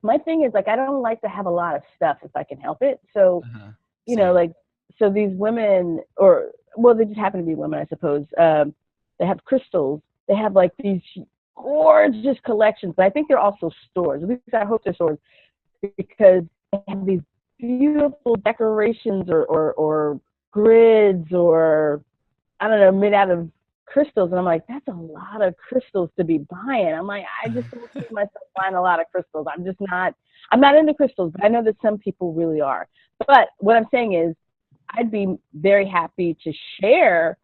my thing is like, I don't like to have a lot of stuff if I can help it. So, so these women, they just happen to be women, I suppose. They have crystals. They have like these gorgeous collections, but I think they're also stores. At least I hope they're stores, because they have these beautiful decorations or grids or I don't know, made out of crystals. And I'm like, that's a lot of crystals to be buying. I'm like, I just don't see myself buying a lot of crystals. I'm not into crystals, but I know that some people really are. But what I'm saying is, I'd be very happy to share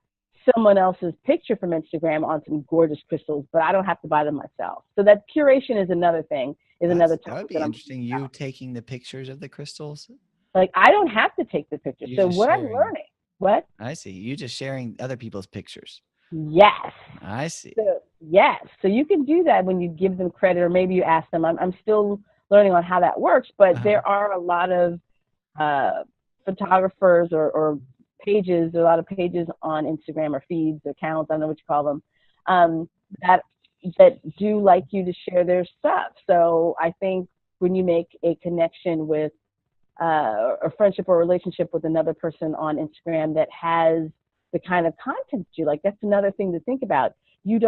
someone else's picture from Instagram on some gorgeous crystals, but I don't have to buy them myself. So that curation is another thing, another topic. That would be interesting. You taking the pictures of the crystals? Like, I don't have to take the picture. So what I'm learning, what? I see. You just sharing other people's pictures. Yes. I see. So, yes. So you can do that when you give them credit, or maybe you ask them. I'm still learning on how that works, but there are a lot of photographers or pages, a lot of pages on Instagram or feeds, accounts, I don't know what you call them, that do like you to share their stuff. So I think when you make a connection with a friendship or relationship with another person on Instagram that has the kind of content you like, that's another thing to think about. You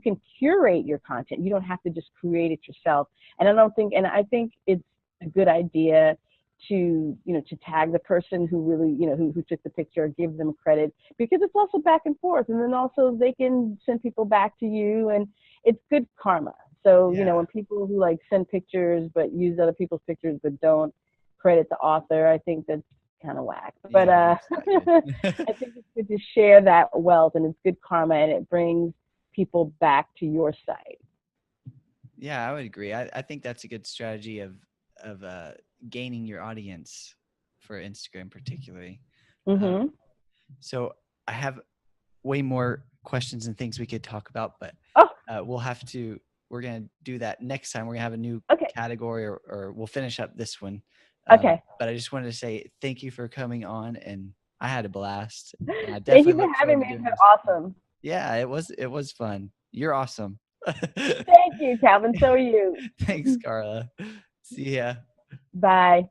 can curate your content. You don't have to just create it yourself. And I think it's a good idea to tag the person who really, who took the picture, give them credit, because it's also back and forth. And then also they can send people back to you, and it's good karma. So, when people who like send pictures but use other people's pictures but don't credit the author, I think that's kind of whack. But I think it's good to share that wealth, and it's good karma, and it brings people back to your site. Yeah, I would agree. I think that's a good strategy of gaining your audience for Instagram particularly. Mm-hmm. So I have way more questions and things we could talk about, but we're going to do that next time. We're going to have a new category, or we'll finish up this one. Okay. But I just wanted to say thank you for coming on, and I had a blast. And I thank you for having me. It's been awesome. Yeah, it was fun. You're awesome. Thank you, Calvin. So are you. Thanks, Carla. See ya. Bye.